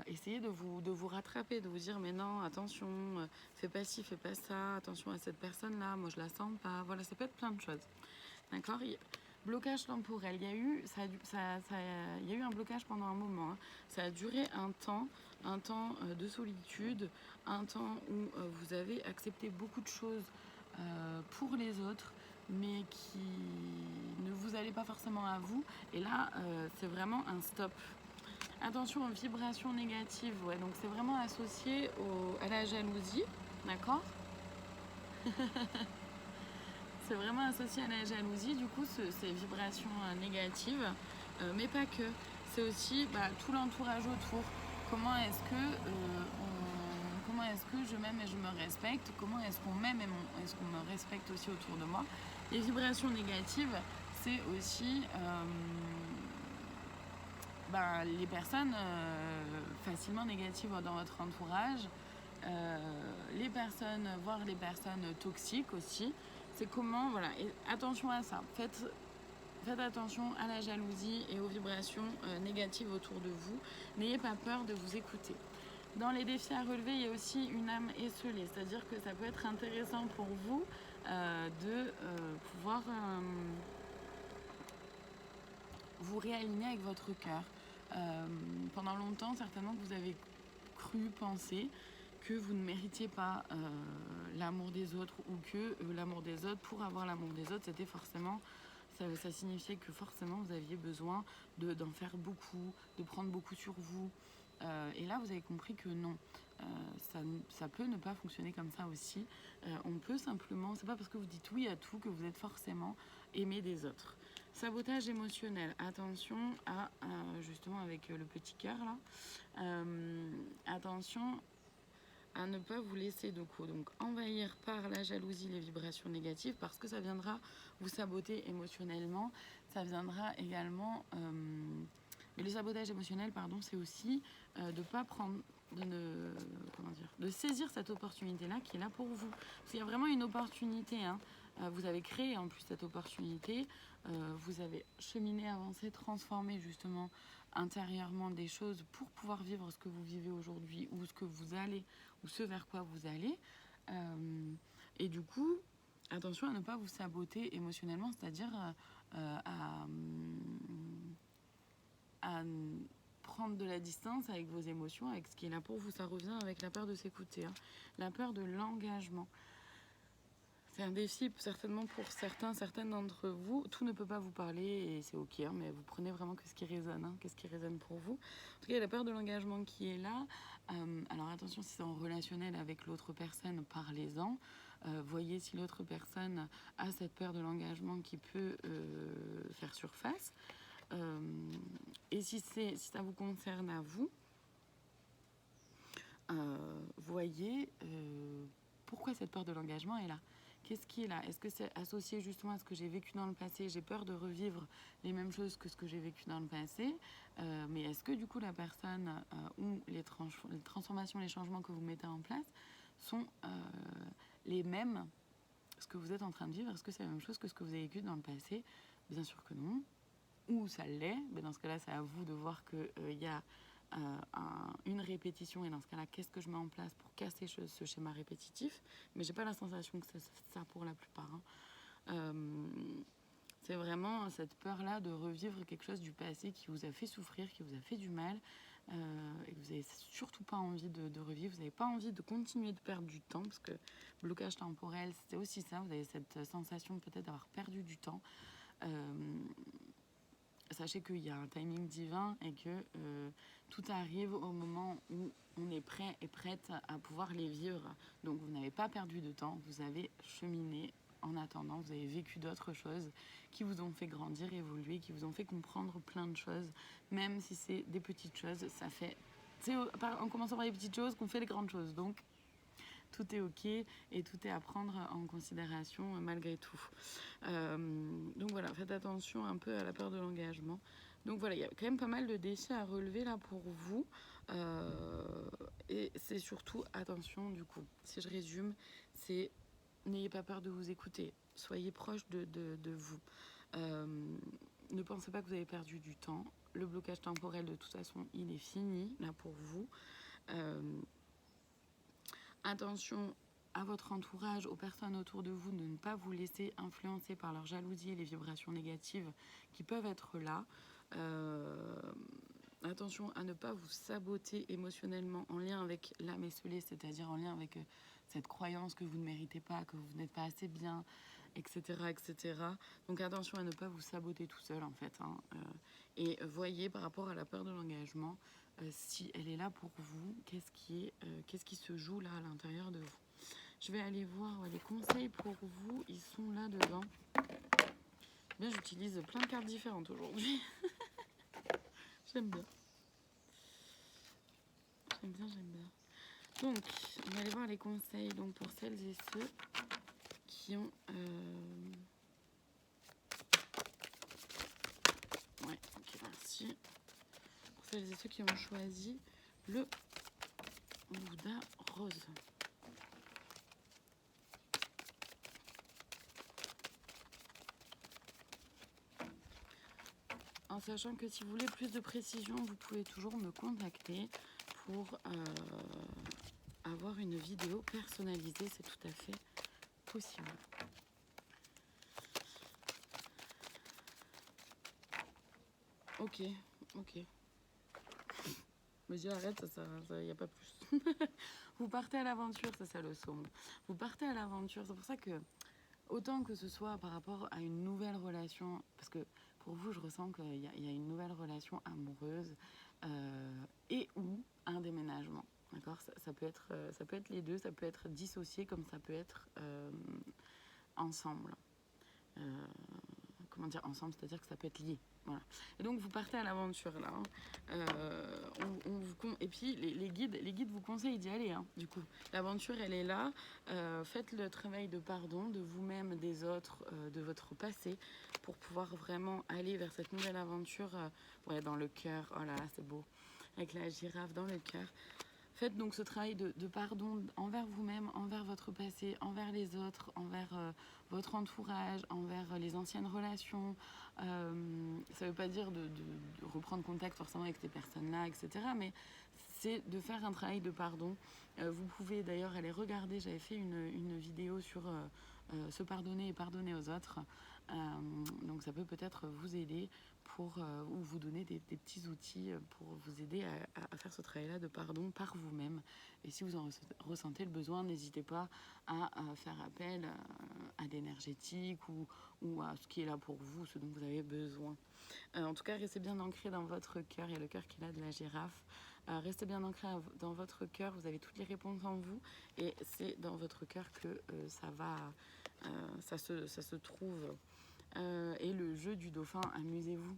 essayer de vous rattraper, de vous dire mais non, attention, fais pas ci, fais pas ça, attention à cette personne-là, moi je la sens pas. Voilà, ça peut être plein de choses. D'accord ? Blocage temporel. Il y a eu un blocage pendant un moment. Ça a duré un temps de solitude, un temps où vous avez accepté beaucoup de choses pour les autres, mais qui ne vous allaient pas forcément à vous. Et là, c'est vraiment un stop. Attention aux vibrations négatives. Ouais, donc c'est vraiment associé à la jalousie, d'accord ? C'est vraiment associé à la jalousie, du coup, ces vibrations négatives, mais pas que. C'est aussi tout l'entourage autour. Comment est-ce que je m'aime et je me respecte ? Comment est-ce qu'on m'aime et est-ce qu'on me respecte aussi autour de moi ? Les vibrations négatives, c'est aussi les personnes facilement négatives dans votre entourage, les personnes, voire les personnes toxiques aussi. C'est comment, voilà, et attention à ça. Faites attention à la jalousie et aux vibrations négatives autour de vous. N'ayez pas peur de vous écouter. Dans les défis à relever, il y a aussi une âme esselée, c'est-à-dire que ça peut être intéressant pour vous de pouvoir vous réaligner avec votre cœur. Pendant longtemps, certainement que vous avez cru penser que vous ne méritiez pas l'amour des autres, ou que l'amour des autres, pour avoir l'amour des autres, c'était forcément, ça signifiait que forcément vous aviez besoin d'en faire beaucoup, de prendre beaucoup sur vous. Et là, vous avez compris que non, ça peut ne pas fonctionner comme ça aussi. On peut simplement, c'est pas parce que vous dites oui à tout que vous êtes forcément aimé des autres. Sabotage émotionnel, attention à justement avec le petit cœur là, attention à ne pas vous laisser donc envahir par la jalousie, les vibrations négatives, parce que ça viendra vous saboter émotionnellement. Ça viendra également mais le sabotage émotionnel, pardon, c'est aussi de pas prendre, de saisir cette opportunité-là qui est là pour vous. Parce qu'il y a vraiment une opportunité, hein. Vous avez créé en plus cette opportunité, vous avez cheminé, avancé, transformé justement intérieurement des choses pour pouvoir vivre ce que vous vivez aujourd'hui, ou ce que vous allez, ou ce vers quoi vous allez. Et du coup, attention à ne pas vous saboter émotionnellement, c'est-à-dire à prendre de la distance avec vos émotions, avec ce qui est là pour vous. Ça revient avec la peur de s'écouter, hein. La peur de l'engagement. C'est un défi certainement pour certaines d'entre vous. Tout ne peut pas vous parler et c'est ok, hein, mais vous prenez vraiment que ce qui résonne, hein, qu'est-ce qui résonne pour vous. En tout cas, il y a la peur de l'engagement qui est là. Alors attention, si c'est en relationnel avec l'autre personne, parlez-en. Voyez si l'autre personne a cette peur de l'engagement qui peut faire surface. Et si ça vous concerne à vous, voyez pourquoi cette peur de l'engagement est là. Qu'est-ce qui est là? Est-ce que c'est associé justement à ce que j'ai vécu dans le passé? J'ai peur de revivre les mêmes choses que ce que j'ai vécu dans le passé. Mais est-ce que du coup la personne ou les transformations, les changements que vous mettez en place sont les mêmes? Ce que vous êtes en train de vivre, est-ce que c'est la même chose que ce que vous avez vécu dans le passé? Bien sûr que non. Ou ça l'est, mais dans ce cas-là, c'est à vous de voir qu'il y a une répétition, et dans ce cas-là, qu'est-ce que je mets en place pour casser ce schéma répétitif? Mais j'ai pas la sensation que c'est ça pour la plupart, hein. C'est vraiment cette peur-là de revivre quelque chose du passé qui vous a fait souffrir, qui vous a fait du mal, et que vous n'avez surtout pas envie de revivre. Vous n'avez pas envie de continuer de perdre du temps, parce que blocage temporel, c'est aussi ça. Vous avez cette sensation peut-être d'avoir perdu du temps. Sachez qu'il y a un timing divin et que tout arrive au moment où on est prêt et prête à pouvoir les vivre. Donc vous n'avez pas perdu de temps, vous avez cheminé en attendant, vous avez vécu d'autres choses qui vous ont fait grandir, évoluer, qui vous ont fait comprendre plein de choses, même si c'est des petites choses. Ça fait, c'est en commençant par les petites choses qu'on fait les grandes choses. Donc tout est ok et tout est à prendre en considération malgré tout. Donc voilà, faites attention un peu à la peur de l'engagement. Donc voilà, il y a quand même pas mal de défis à relever là pour vous. Et c'est surtout, attention du coup, si je résume, c'est n'ayez pas peur de vous écouter. Soyez proche de vous. Ne pensez pas que vous avez perdu du temps. Le blocage temporel, de toute façon, il est fini là pour vous. Attention à votre entourage, aux personnes autour de vous, de ne pas vous laisser influencer par leur jalousie et les vibrations négatives qui peuvent être là. Attention à ne pas vous saboter émotionnellement en lien avec l'âme esselée, c'est-à-dire en lien avec cette croyance que vous ne méritez pas, que vous n'êtes pas assez bien, etc., etc. Donc attention à ne pas vous saboter tout seul en fait, hein. Et voyez par rapport à la peur de l'engagement, si elle est là pour vous, qu'est-ce qui se joue là à l'intérieur de vous. Je vais aller voir les conseils pour vous, ils sont là dedans. Bien, j'utilise plein de cartes différentes aujourd'hui. J'aime bien. J'aime bien. Donc, on va aller voir les conseils donc, pour celles et ceux qui ont... Ouais, ok, merci. celles et ceux qui ont choisi le Bouddha rose. En sachant que si vous voulez plus de précision, vous pouvez toujours me contacter pour avoir une vidéo personnalisée, c'est tout à fait possible. Ok. Monsieur, arrête, ça, y a pas plus. Vous partez à l'aventure, c'est ça le somme. Vous partez à l'aventure, c'est pour ça que, autant que ce soit par rapport à une nouvelle relation, parce que pour vous, je ressens qu'il y a une nouvelle relation amoureuse et ou un déménagement. D'accord, ça peut être les deux, ça peut être dissocié comme ça peut être ensemble. Comment dire ensemble, c'est-à-dire que ça peut être lié. Voilà. Et donc vous partez à l'aventure là. Et puis les guides vous conseillent d'y aller. Hein, du coup, l'aventure elle est là. Faites le travail de pardon de vous-même, des autres, de votre passé, pour pouvoir vraiment aller vers cette nouvelle aventure. Ouais, dans le cœur. Oh là là, c'est beau. Avec la girafe dans le cœur. Faites donc ce travail de pardon envers vous-même, envers votre passé, envers les autres, envers votre entourage, envers les anciennes relations. Ça ne veut pas dire de reprendre contact forcément avec ces personnes-là, etc. Mais c'est de faire un travail de pardon. Vous pouvez d'ailleurs aller regarder, j'avais fait une vidéo sur se pardonner et pardonner aux autres. Donc ça peut peut-être vous aider ou vous donner des petits outils pour vous aider à faire ce travail-là de pardon par vous-même. Et si vous en ressentez le besoin, n'hésitez pas à faire appel à l'énergétique ou à ce qui est là pour vous, ce dont vous avez besoin. En tout cas, restez bien ancré dans votre cœur. Il y a le cœur qui est là de la girafe. Restez bien ancré dans votre cœur. Vous avez toutes les réponses en vous. Et c'est dans votre cœur que ça se trouve. Et le jeu du dauphin, amusez-vous.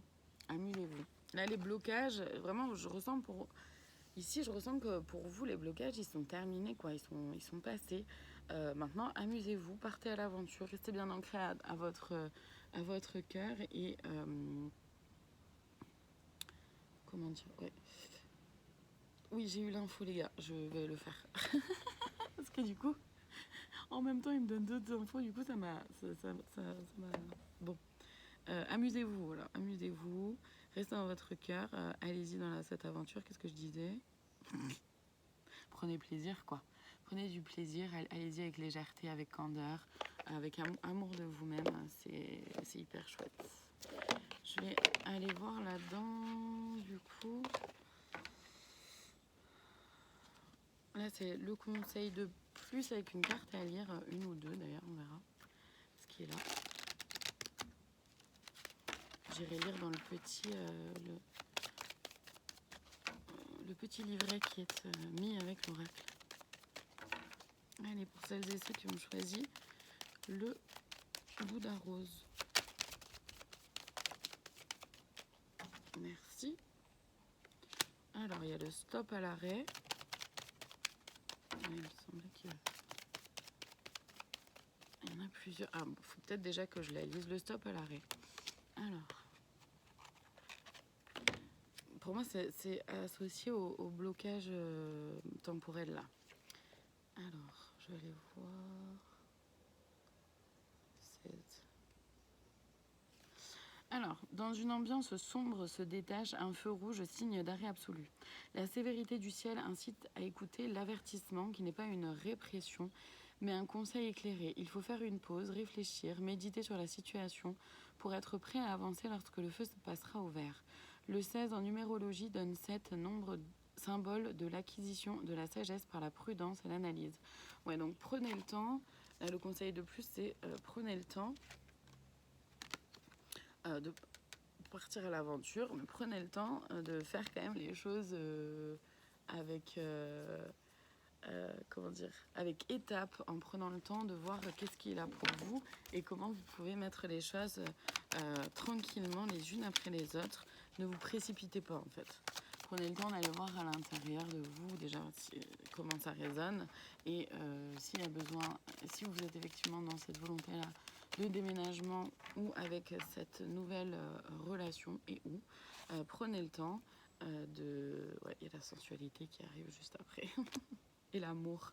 Amusez-vous. Là, les blocages, vraiment, je ressens que pour vous, les blocages, ils sont terminés, quoi. Ils sont passés. Maintenant, amusez-vous, partez à l'aventure, restez bien ancré à votre cœur et comment dire, ouais. Oui, j'ai eu l'info, les gars, je vais le faire. Parce que du coup, en même temps, il me donne d'autres infos, du coup, ça m'a. Bon. Amusez-vous, voilà, amusez-vous, restez dans votre cœur, allez-y dans cette aventure, qu'est-ce que je disais? Prenez plaisir, quoi. Prenez du plaisir, allez-y avec légèreté, avec candeur, avec amour de vous-même, c'est hyper chouette. Je vais aller voir là-dedans, du coup. Là, c'est le conseil de plus avec une carte à lire, une ou deux d'ailleurs, on verra ce qui est là. J'irai lire dans le petit livret qui est mis avec l'oracle. Allez, pour celles et ceux qui ont choisi le Bouddha rose. Merci. Alors, il y a le stop à l'arrêt. Il me semblait qu'il y en a plusieurs. Ah, il faut peut-être déjà que je la lise. Le stop à l'arrêt. Alors, pour moi, c'est associé au blocage temporel là. Alors, je vais aller voir. Alors, dans une ambiance sombre se détache un feu rouge, signe d'arrêt absolu. La sévérité du ciel incite à écouter l'avertissement qui n'est pas une répression, mais un conseil éclairé. Il faut faire une pause, réfléchir, méditer sur la situation pour être prêt à avancer lorsque le feu se passera au vert. Le 16 en numérologie donne 7 nombres symbole de l'acquisition de la sagesse par la prudence et l'analyse. Ouais, donc prenez le temps. Là, le conseil de plus, c'est prenez le temps de partir à l'aventure, mais prenez le temps de faire quand même les choses avec avec étapes, en prenant le temps de voir qu'est-ce qui est là pour vous et comment vous pouvez mettre les choses tranquillement les unes après les autres. Ne vous précipitez pas en fait. Prenez le temps d'aller voir à l'intérieur de vous déjà comment ça résonne et s'il y a besoin, si vous êtes effectivement dans cette volonté-là de déménagement ou avec cette nouvelle relation et prenez le temps, Ouais, il y a la sensualité qui arrive juste après. Et l'amour,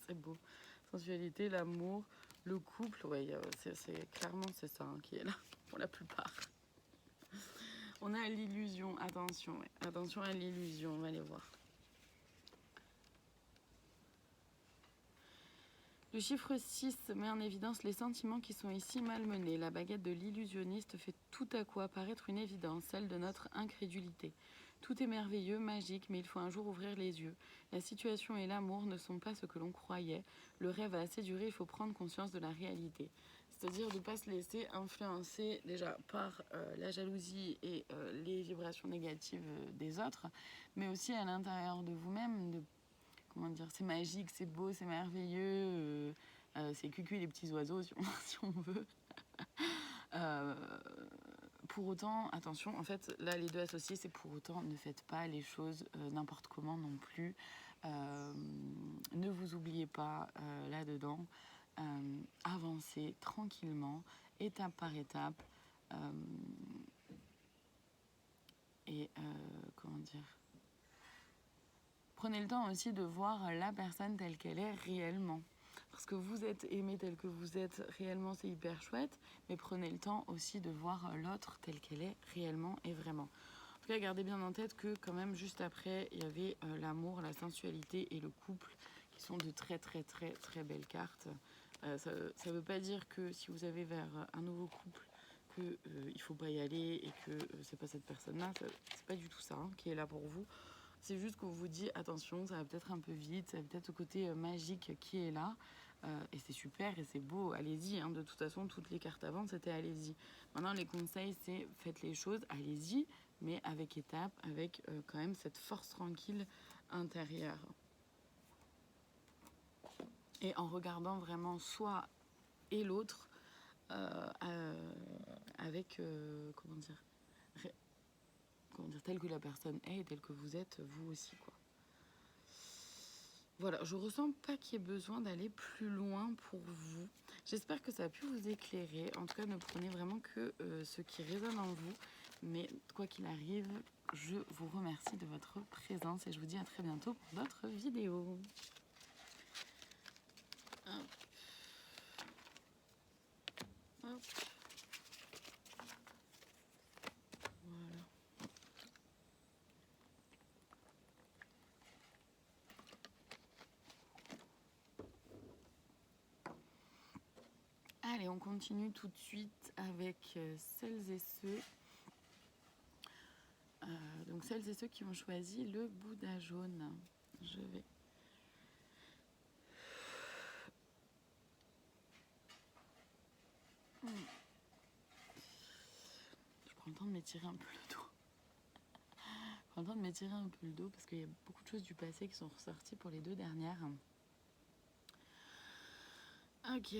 c'est beau. Sensualité, l'amour, le couple, ouais, clairement c'est ça hein, qui est là pour la plupart. On a l'illusion, attention, ouais. Attention à l'illusion, on va aller voir. Le chiffre 6 met en évidence les sentiments qui sont ici malmenés. La baguette de l'illusionniste fait tout à coup apparaître une évidence, celle de notre incrédulité. Tout est merveilleux, magique, mais il faut un jour ouvrir les yeux. La situation et l'amour ne sont pas ce que l'on croyait. Le rêve a assez duré, il faut prendre conscience de la réalité. C'est-à-dire de ne pas se laisser influencer déjà par la jalousie et les vibrations négatives des autres, mais aussi à l'intérieur de vous-même, de comment dire, c'est magique, c'est beau, c'est merveilleux, c'est cucu les petits oiseaux si on veut. Pour autant, attention, en fait, là les deux associés, c'est pour autant, ne faites pas les choses n'importe comment non plus. Ne vous oubliez pas là-dedans. Avancez tranquillement, étape par étape. Comment dire, prenez le temps aussi de voir la personne telle qu'elle est réellement. Parce que vous êtes aimé tel que vous êtes réellement, c'est hyper chouette, mais prenez le temps aussi de voir l'autre telle qu'elle est réellement et vraiment. En tout cas, gardez bien en tête que quand même, juste après, il y avait l'amour, la sensualité et le couple, qui sont de très très très très belles cartes. Ça ne veut pas dire que si vous avez vers un nouveau couple, qu'il ne faut pas y aller et que c'est pas cette personne-là, c'est pas du tout ça hein, qui est là pour vous. C'est juste qu'on vous dit attention, ça va peut-être un peu vite, ça va peut-être le côté magique qui est là. Et c'est super et c'est beau, allez-y. Hein. De toute façon, toutes les cartes avant, c'était allez-y. Maintenant, les conseils, c'est faites les choses, allez-y, mais avec étape, avec quand même cette force tranquille intérieure. Et en regardant vraiment soi et l'autre avec, comment dire, telle que la personne est et telle que vous êtes vous aussi, quoi. Voilà, je ressens pas qu'il y ait besoin d'aller plus loin pour vous. J'espère que ça a pu vous éclairer. En tout cas, ne prenez vraiment que ce qui résonne en vous. Mais quoi qu'il arrive, je vous remercie de votre présence et je vous dis à très bientôt pour d'autres vidéos. Hop. Hop. Voilà. Allez, on continue tout de suite avec celles et ceux. Donc celles et ceux qui ont choisi le Bouddha jaune. Je vais... Je prends le temps de m'étirer un peu le dos. Je prends le temps de m'étirer un peu le dos parce qu'il y a beaucoup de choses du passé qui sont ressorties pour les deux dernières. Ok.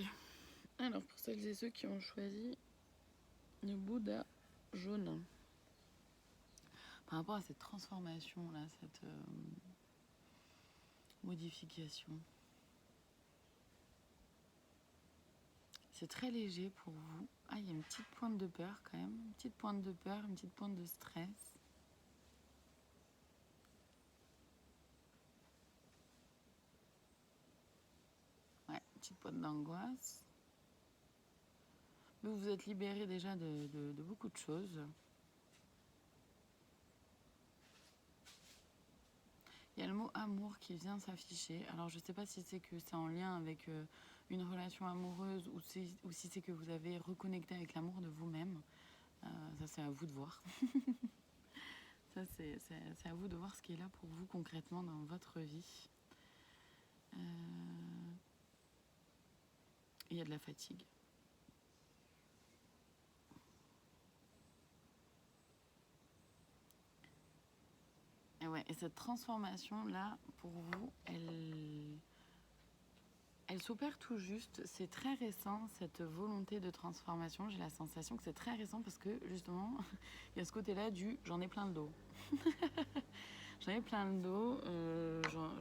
Alors pour celles et ceux qui ont choisi le Bouddha jaune. Par rapport à cette transformation là, cette modification. C'est très léger pour vous. Ah, il y a une petite pointe de peur quand même. Une petite pointe de peur, une petite pointe de stress. Ouais, une petite pointe d'angoisse. Mais vous vous êtes libéré déjà de beaucoup de choses. Il y a le mot amour qui vient s'afficher. Alors je ne sais pas si c'est que c'est en lien avec une relation amoureuse ou si c'est que vous avez reconnecté avec l'amour de vous-même. Ça c'est à vous de voir. Ça c'est à vous de voir ce qui est là pour vous concrètement dans votre vie. Il y a de la fatigue. Et ouais, et cette transformation-là, pour vous, elle s'opère tout juste. C'est très récent, cette volonté de transformation. J'ai la sensation que c'est très récent parce que, justement, il y a ce côté-là du « j'en ai plein le dos ». J'en ai plein le dos,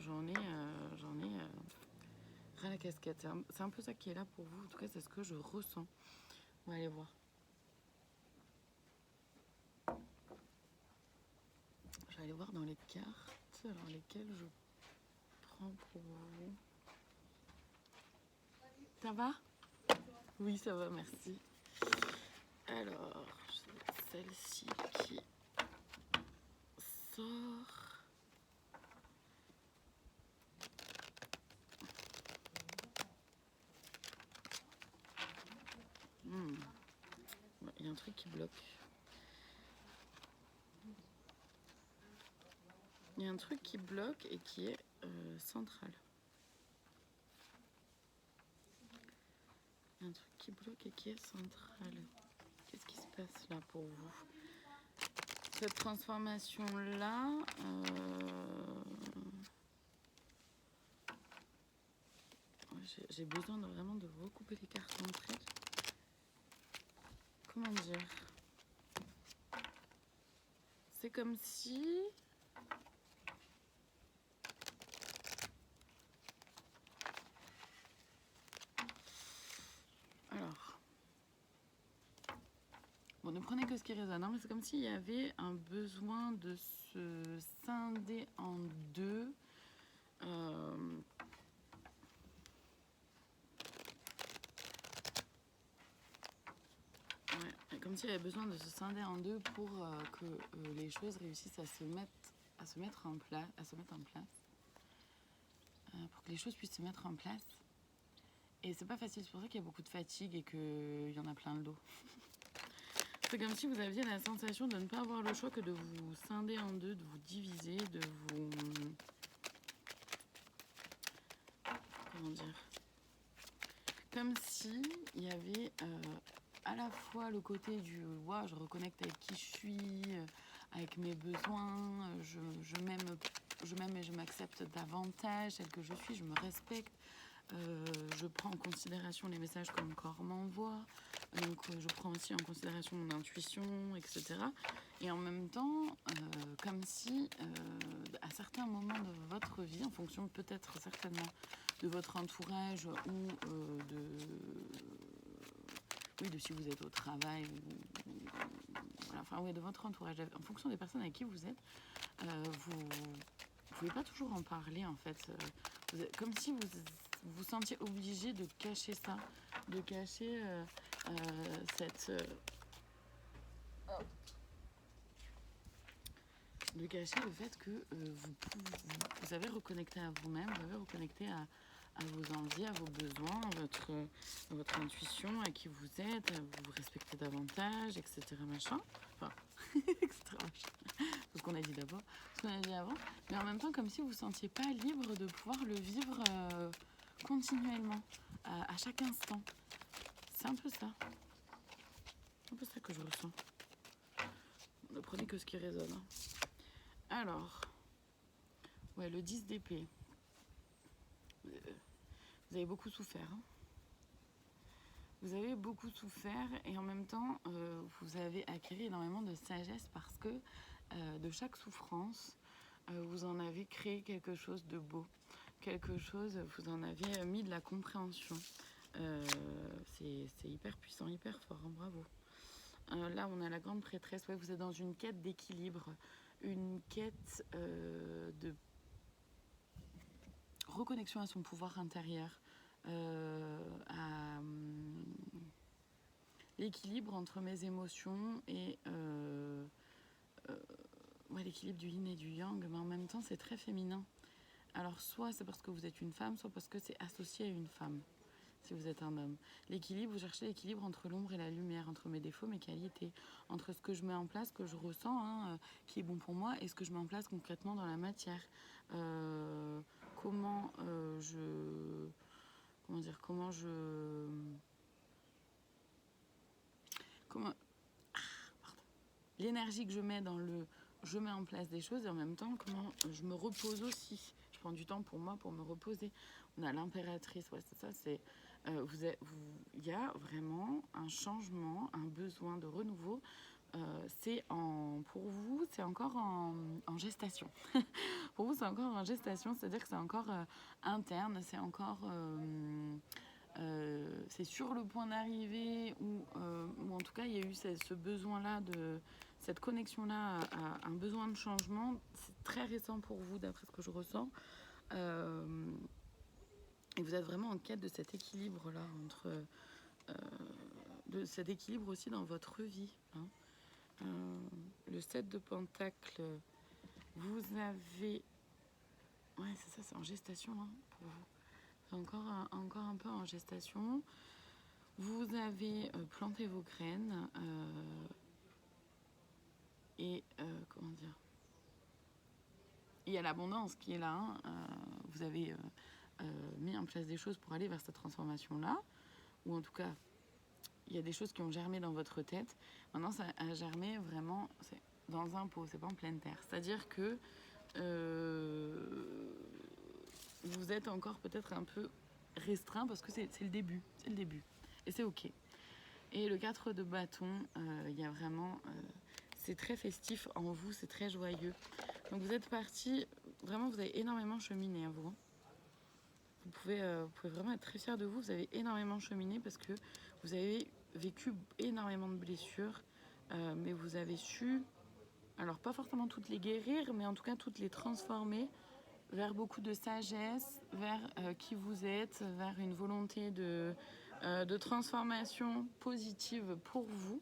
j'en ai ras la casquette. C'est un peu ça qui est là pour vous. En tout cas, c'est ce que je ressens. On va aller voir. Je vais aller voir dans les cartes, alors lesquelles je prends pour vous. Ça va? Oui, ça va, merci. Alors, celle-ci qui sort. Il y a un truc qui bloque. Il y a un truc qui bloque et qui est central. Il y a un truc qui bloque et qui est central. Qu'est-ce qui se passe là pour vous? Cette transformation-là, j'ai besoin vraiment de recouper les cartes entre elles. Comment dire? C'est comme si... Alors... Bon, ne prenez que ce qui résonne, hein, mais c'est comme s'il y avait un besoin de se scinder en deux. Comme s'il y avait besoin de se scinder en deux pour que les choses réussissent à se mettre en place, pour que les choses puissent se mettre en place. Et c'est pas facile, c'est pour ça qu'il y a beaucoup de fatigue et qu'il y en a plein le dos. C'est comme si vous aviez la sensation de ne pas avoir le choix que de vous scinder en deux, de vous diviser, de vous... Comment dire? Comme si il y avait à la fois le côté du « ouais, je reconnecte avec qui je suis, avec mes besoins, je m'aime et je m'accepte davantage, celle que je suis, je me respecte, je prends en considération les messages que mon corps m'envoie, donc je prends aussi en considération mon intuition, etc. » Et en même temps, comme si à certains moments de votre vie, en fonction peut-être certainement de votre entourage ou de si vous êtes au travail, voilà, enfin oui, de votre entourage, en fonction des personnes avec qui vous êtes, vous pouvez pas toujours en parler en fait. Comme si vous sentiez obligé de cacher ça, de cacher de cacher le fait que vous avez reconnecté à vous-même, vous avez reconnecté à vos envies, à vos besoins, à votre intuition, à qui vous êtes, à vous respecter davantage, etc. Machin. Enfin, etc. Machin. C'est ce qu'on a dit d'abord, ce qu'on a dit avant. Mais en même temps, comme si vous ne vous sentiez pas libre de pouvoir le vivre continuellement, à chaque instant. C'est un peu ça. C'est un peu ça que je ressens. Ne prenez que ce qui résonne. Hein. Alors, ouais, le 10 d'épée. Vous avez beaucoup souffert. Hein. Vous avez beaucoup souffert et en même temps, vous avez acquis énormément de sagesse parce que de chaque souffrance, vous en avez créé quelque chose de beau. Quelque chose, vous en avez mis de la compréhension. C'est hyper puissant, hyper fort, hein, bravo. Là, on a la grande prêtresse. Ouais, vous êtes dans une quête d'équilibre, une quête de reconnexion à son pouvoir intérieur, à l'équilibre entre mes émotions et ouais, l'équilibre du yin et du yang, mais en même temps, c'est très féminin. Alors, soit c'est parce que vous êtes une femme, soit parce que c'est associé à une femme. Si vous êtes un homme. L'équilibre, vous cherchez l'équilibre entre l'ombre et la lumière, entre mes défauts, mes qualités, entre ce que je mets en place, que je ressens, hein, qui est bon pour moi, et ce que je mets en place concrètement dans la matière. Comment l'énergie que je mets dans je mets en place des choses et en même temps comment je me repose aussi. Je prends du temps pour moi pour me reposer. On a l'impératrice, ouais, c'est ça, c'est il y a vraiment un changement, un besoin de renouveau. Pour vous, c'est encore en gestation. Pour vous, c'est encore en gestation, c'est-à-dire que c'est encore interne, c'est encore c'est sur le point d'arriver ou en tout cas il y a eu ce besoin-là cette connexion-là a un besoin de changement. C'est très récent pour vous, d'après ce que je ressens. Et vous êtes vraiment en quête de cet équilibre-là, de cet équilibre aussi dans votre vie. Hein. Le 7 de Pentacle, vous avez... Ouais, c'est ça, c'est en gestation hein, pour vous. C'est encore un peu en gestation. Vous avez planté vos graines et comment dire, il y a l'abondance qui est là. Hein. Vous avez mis en place des choses pour aller vers cette transformation-là, ou en tout cas, il y a des choses qui ont germé dans votre tête. Maintenant, ça a germé vraiment dans un pot, c'est pas en pleine terre. C'est-à-dire que vous êtes encore peut-être un peu restreint parce que c'est le début, et c'est ok. Et le 4 de bâton, il y a vraiment, c'est très festif en vous, c'est très joyeux. Donc vous êtes parti, vraiment vous avez énormément cheminé à vous. Vous pouvez vraiment être très fier de vous, vous avez énormément cheminé parce que vous avez vécu énormément de blessures, mais vous avez su, alors pas forcément toutes les guérir, mais en tout cas toutes les transformer vers beaucoup de sagesse, vers qui vous êtes, vers une volonté de transformation positive pour vous.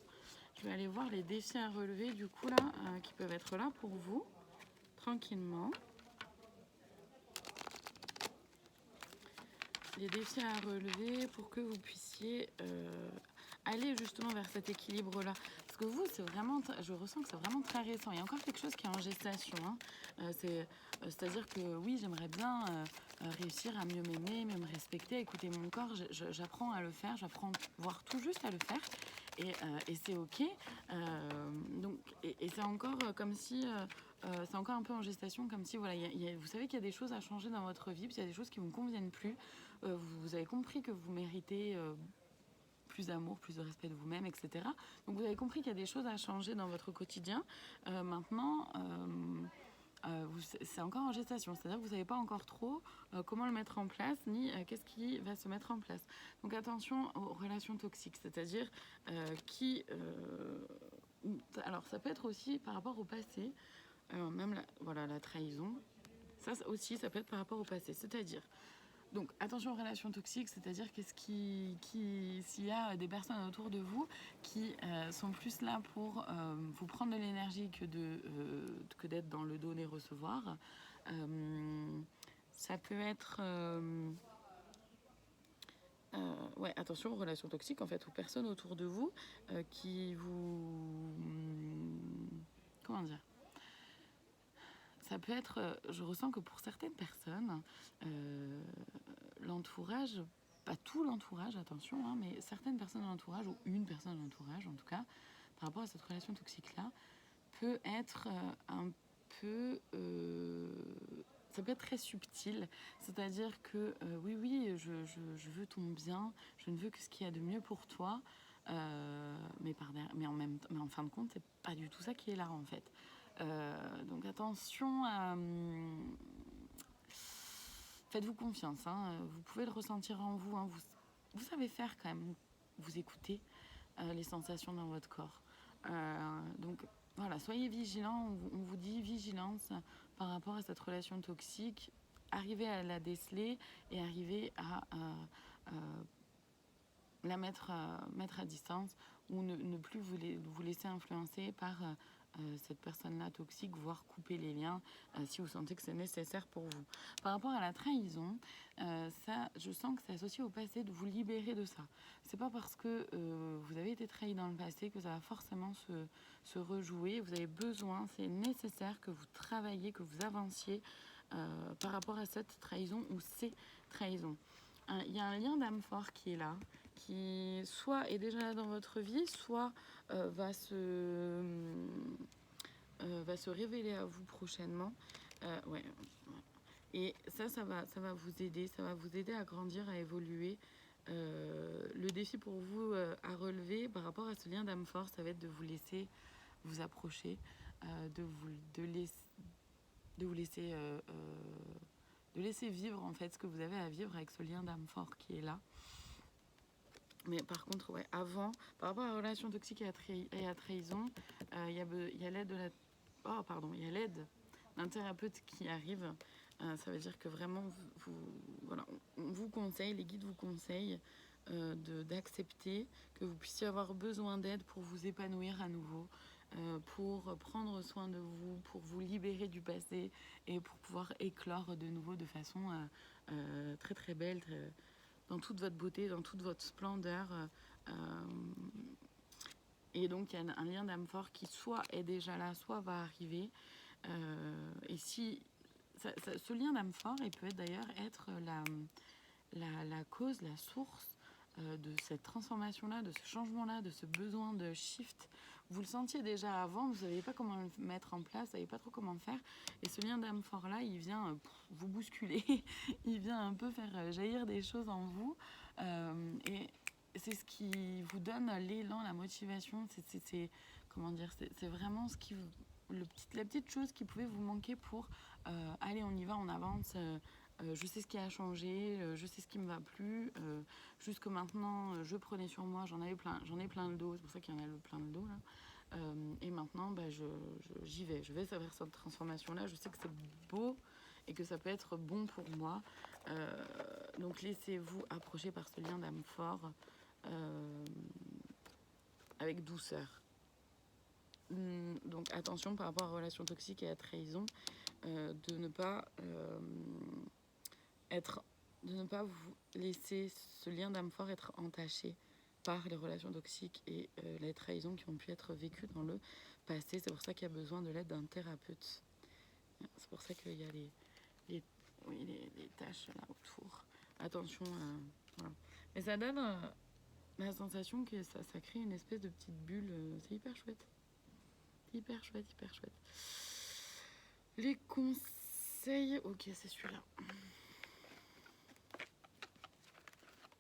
Je vais aller voir les défis à relever du coup là, qui peuvent être là pour vous, tranquillement. Les défis à relever pour que vous puissiez aller justement vers cet équilibre-là. Parce que vous, c'est vraiment, je ressens que c'est vraiment très récent. Il y a encore quelque chose qui est en gestation. Hein. C'est-à-dire que oui, j'aimerais bien réussir à mieux m'aimer, mieux me respecter, écouter mon corps. J'apprends à le faire, j'apprends voire tout juste à le faire. Et c'est ok. Et c'est encore comme si... c'est encore un peu en gestation, comme si voilà, vous savez qu'il y a des choses à changer dans votre vie, puis il y a des choses qui ne vous conviennent plus. Vous avez compris que vous méritez plus d'amour, plus de respect de vous-même, etc. Donc vous avez compris qu'il y a des choses à changer dans votre quotidien. Maintenant, c'est encore en gestation, c'est-à-dire que vous ne savez pas encore trop comment le mettre en place, ni qu'est-ce qui va se mettre en place. Donc attention aux relations toxiques, c'est-à-dire alors ça peut être aussi par rapport au passé, même la trahison, ça aussi ça peut être par rapport au passé, c'est-à-dire donc attention aux relations toxiques, c'est-à-dire s'il y a des personnes autour de vous qui sont plus là pour vous prendre de l'énergie que d'être dans le donner recevoir, ça peut être ouais, attention aux relations toxiques en fait, aux personnes autour de vous qui vous comment dire, ça peut être, je ressens que pour certaines personnes, l'entourage, pas tout l'entourage, attention, hein, mais certaines personnes de l'entourage, ou une personne de l'entourage en tout cas, par rapport à cette relation toxique-là, peut être un peu... ça peut être très subtil, c'est-à-dire que oui, je veux ton bien, je ne veux que ce qu'il y a de mieux pour toi, mais en fin de compte, c'est pas du tout ça qui est là en fait. Donc attention à... faites-vous confiance, hein, vous pouvez le ressentir en vous, hein, vous savez faire quand même, vous écoutez les sensations dans votre corps. Donc voilà, soyez vigilants, on vous dit vigilance par rapport à cette relation toxique, arrivez à la déceler et arrivez à la mettre à distance ou ne plus vous laisser influencer par cette personne-là toxique, voire couper les liens si vous sentez que c'est nécessaire pour vous. Par rapport à la trahison, ça, je sens que c'est associé au passé, de vous libérer de ça. C'est pas parce que vous avez été trahi dans le passé que ça va forcément se rejouer. Vous avez besoin, c'est nécessaire que vous travailliez, que vous avanciez par rapport à cette trahison ou ces trahisons. Il y a un lien d'âme fort qui est là, qui soit est déjà là dans votre vie, soit va se révéler à vous prochainement. Ouais. Et ça va vous aider à grandir, à évoluer. Le défi pour vous à relever par rapport à ce lien d'âme fort, ça va être de vous laisser vous approcher, de laisser vivre en fait ce que vous avez à vivre avec ce lien d'âme fort qui est là. Mais par contre, ouais, avant, par rapport à la relation toxique et à trahison, il y a l'aide de la... Oh, pardon, il y a l'aide d'un thérapeute qui arrive. Ça veut dire que vraiment, voilà, on vous conseille, les guides vous conseillent d'accepter que vous puissiez avoir besoin d'aide pour vous épanouir à nouveau, pour prendre soin de vous, pour vous libérer du passé et pour pouvoir éclore de nouveau de façon très très belle, dans toute votre beauté, dans toute votre splendeur. Et donc il y a un lien d'âme fort qui soit est déjà là, soit va arriver. Et si ce lien d'âme fort, il peut d'ailleurs être la cause, la source de cette transformation-là, de ce changement-là, de ce besoin de shift. Vous le sentiez déjà avant, vous ne saviez pas comment le mettre en place, vous ne saviez pas trop comment faire. Et ce lien d'âme fort-là, il vient vous bousculer, il vient un peu faire jaillir des choses en vous. Et c'est ce qui vous donne l'élan, la motivation. Comment dire, c'est vraiment ce qui la petite chose qui pouvait vous manquer pour allez, on y va, on avance. Je sais ce qui a changé, je sais ce qui me va plus. Jusque maintenant, je prenais sur moi, j'en ai plein le dos, c'est pour ça qu'il y en a le plein le dos là. Et maintenant, j'y vais. Je vais vers cette transformation-là. Je sais que c'est beau et que ça peut être bon pour moi. Donc laissez-vous approcher par ce lien d'âme fort avec douceur. Donc attention par rapport à relations toxiques et à trahison, de ne pas vous laisser ce lien d'âme fort être entaché par les relations toxiques et les trahisons qui ont pu être vécues dans le passé. C'est pour ça qu'il y a besoin de l'aide d'un thérapeute. C'est pour ça qu'il y a les tâches là autour. Attention, voilà. Mais ça donne la sensation que ça crée une espèce de petite bulle. C'est hyper chouette. Hyper chouette, hyper chouette. Les conseils... Ok, c'est celui-là.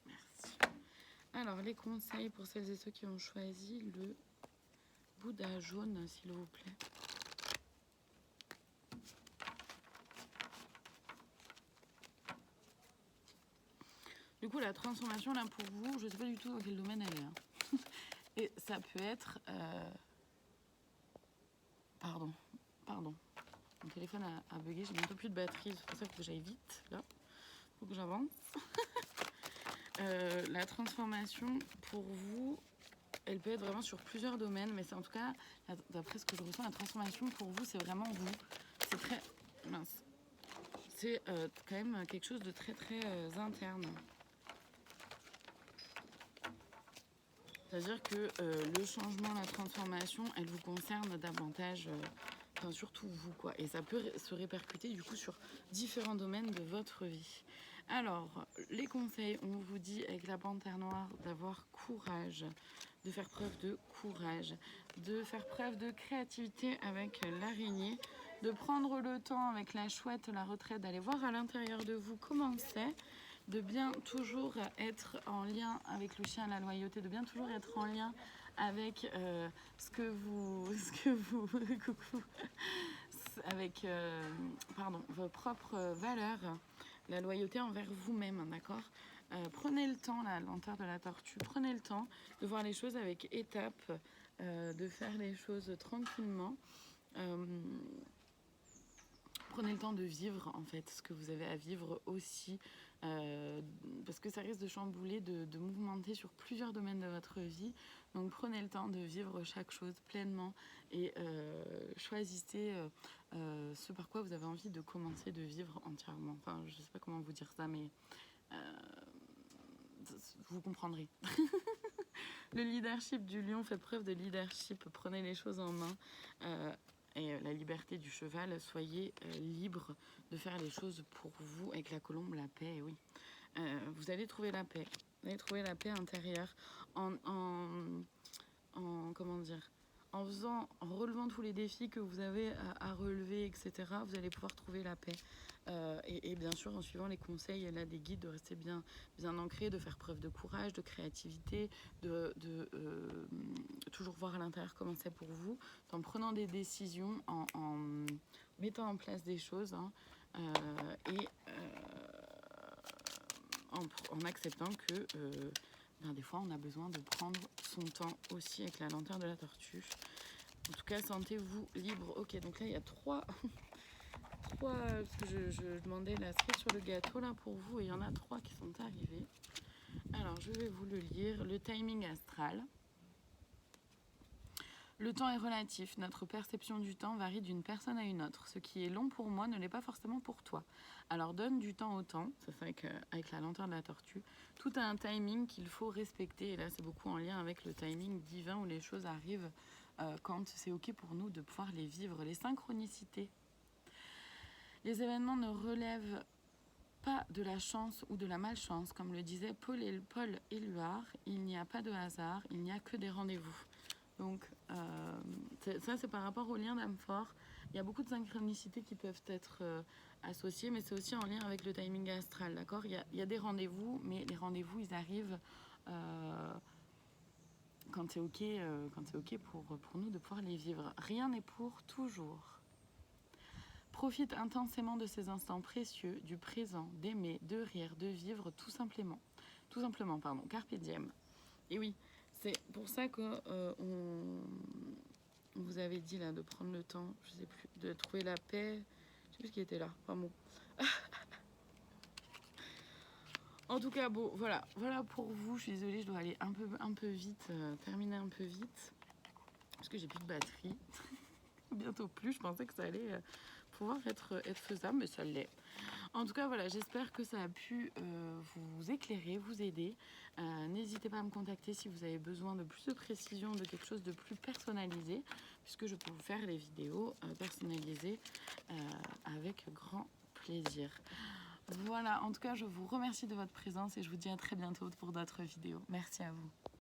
Merci. Alors, les conseils pour celles et ceux qui ont choisi le Bouddha jaune, s'il vous plaît. Du coup, la transformation, là, pour vous, je ne sais pas du tout dans quel domaine elle est. Hein. Et ça peut être... Pardon. Mon téléphone a bugué, j'ai bientôt plus de batterie, c'est pour ça que j'aille vite, là. Faut que j'avance. La transformation, pour vous, elle peut être vraiment sur plusieurs domaines, mais c'est en tout cas, d'après ce que je ressens, la transformation, pour vous, c'est vraiment vous. C'est très... mince. C'est quand même quelque chose de très, très interne. C'est-à-dire que le changement, la transformation, elle vous concerne davantage, surtout vous, quoi. Et ça peut se répercuter du coup sur différents domaines de votre vie. Alors, les conseils, on vous dit avec la panthère noire d'avoir courage, de faire preuve de courage, de faire preuve de créativité avec l'araignée, de prendre le temps avec la chouette, la retraite, d'aller voir à l'intérieur de vous comment c'est, de bien toujours être en lien avec le chien, la loyauté, de bien toujours être en lien avec ce que vous coucou, avec vos propres valeurs, la loyauté envers vous-même, d'accord. Prenez le temps, la lenteur de la tortue, prenez le temps de voir les choses avec étapes, de faire les choses tranquillement. Prenez le temps de vivre en fait ce que vous avez à vivre aussi, parce que ça risque de chambouler, de mouvementer sur plusieurs domaines de votre vie. Donc prenez le temps de vivre chaque chose pleinement et choisissez ce par quoi vous avez envie de commencer de vivre entièrement. Enfin, je ne sais pas comment vous dire ça, mais vous comprendrez. Le leadership du lion fait preuve de leadership. Prenez les choses en main. Et la liberté du cheval, soyez libre de faire les choses pour vous. Avec la colombe, la paix, oui. Vous allez trouver la paix. Vous allez trouver la paix intérieure comment dire, en relevant tous les défis que vous avez à relever, etc. Vous allez pouvoir trouver la paix. Et bien sûr, en suivant les conseils là, des guides, de rester bien ancré, de faire preuve de courage, de créativité, de toujours voir à l'intérieur comment c'est pour vous, en prenant des décisions, en mettant en place des choses, hein, et en acceptant que des fois, on a besoin de prendre son temps aussi avec la lenteur de la tortue. En tout cas, sentez-vous libre. Ok, donc là, il y a trois... parce que je demandais la cerise sur le gâteau là pour vous et il y en a 3 qui sont arrivés. Alors, je vais vous le lire. Le timing astral. Le temps est relatif. Notre perception du temps varie d'une personne à une autre. Ce qui est long pour moi ne l'est pas forcément pour toi. Alors, donne du temps au temps. Ça, c'est avec la lenteur de la tortue. Tout a un timing qu'il faut respecter. Et là, c'est beaucoup en lien avec le timing divin où les choses arrivent quand c'est OK pour nous de pouvoir les vivre. Les synchronicités. Les événements ne relèvent pas de la chance ou de la malchance. Comme le disait Paul Éluard, il n'y a pas de hasard, il n'y a que des rendez-vous. Donc, ça, c'est par rapport au lien d'âme fort. Il y a beaucoup de synchronicités qui peuvent être associées, mais c'est aussi en lien avec le timing astral, d'accord ? Il y a des rendez-vous, mais les rendez-vous, ils arrivent quand c'est OK, pour nous de pouvoir les vivre. Rien n'est pour toujours. Profite intensément de ces instants précieux, du présent, d'aimer, de rire, de vivre tout simplement. Tout simplement, pardon, carpe diem. Et oui, c'est pour ça que on vous avait dit là de prendre le temps, je sais plus, de trouver la paix. Je sais plus ce qui était là. Enfin bon. En tout cas, bon, voilà pour vous. Je suis désolée, je dois aller un peu vite, terminer un peu vite, parce que j'ai plus de batterie. Bientôt plus. Je pensais que ça allait pouvoir être faisable, mais ça l'est. En tout cas, voilà, j'espère que ça a pu vous éclairer, vous aider. N'hésitez pas à me contacter si vous avez besoin de plus de précision, de quelque chose de plus personnalisé, puisque je peux vous faire les vidéos personnalisées avec grand plaisir. Voilà, en tout cas, je vous remercie de votre présence et je vous dis à très bientôt pour d'autres vidéos. Merci à vous.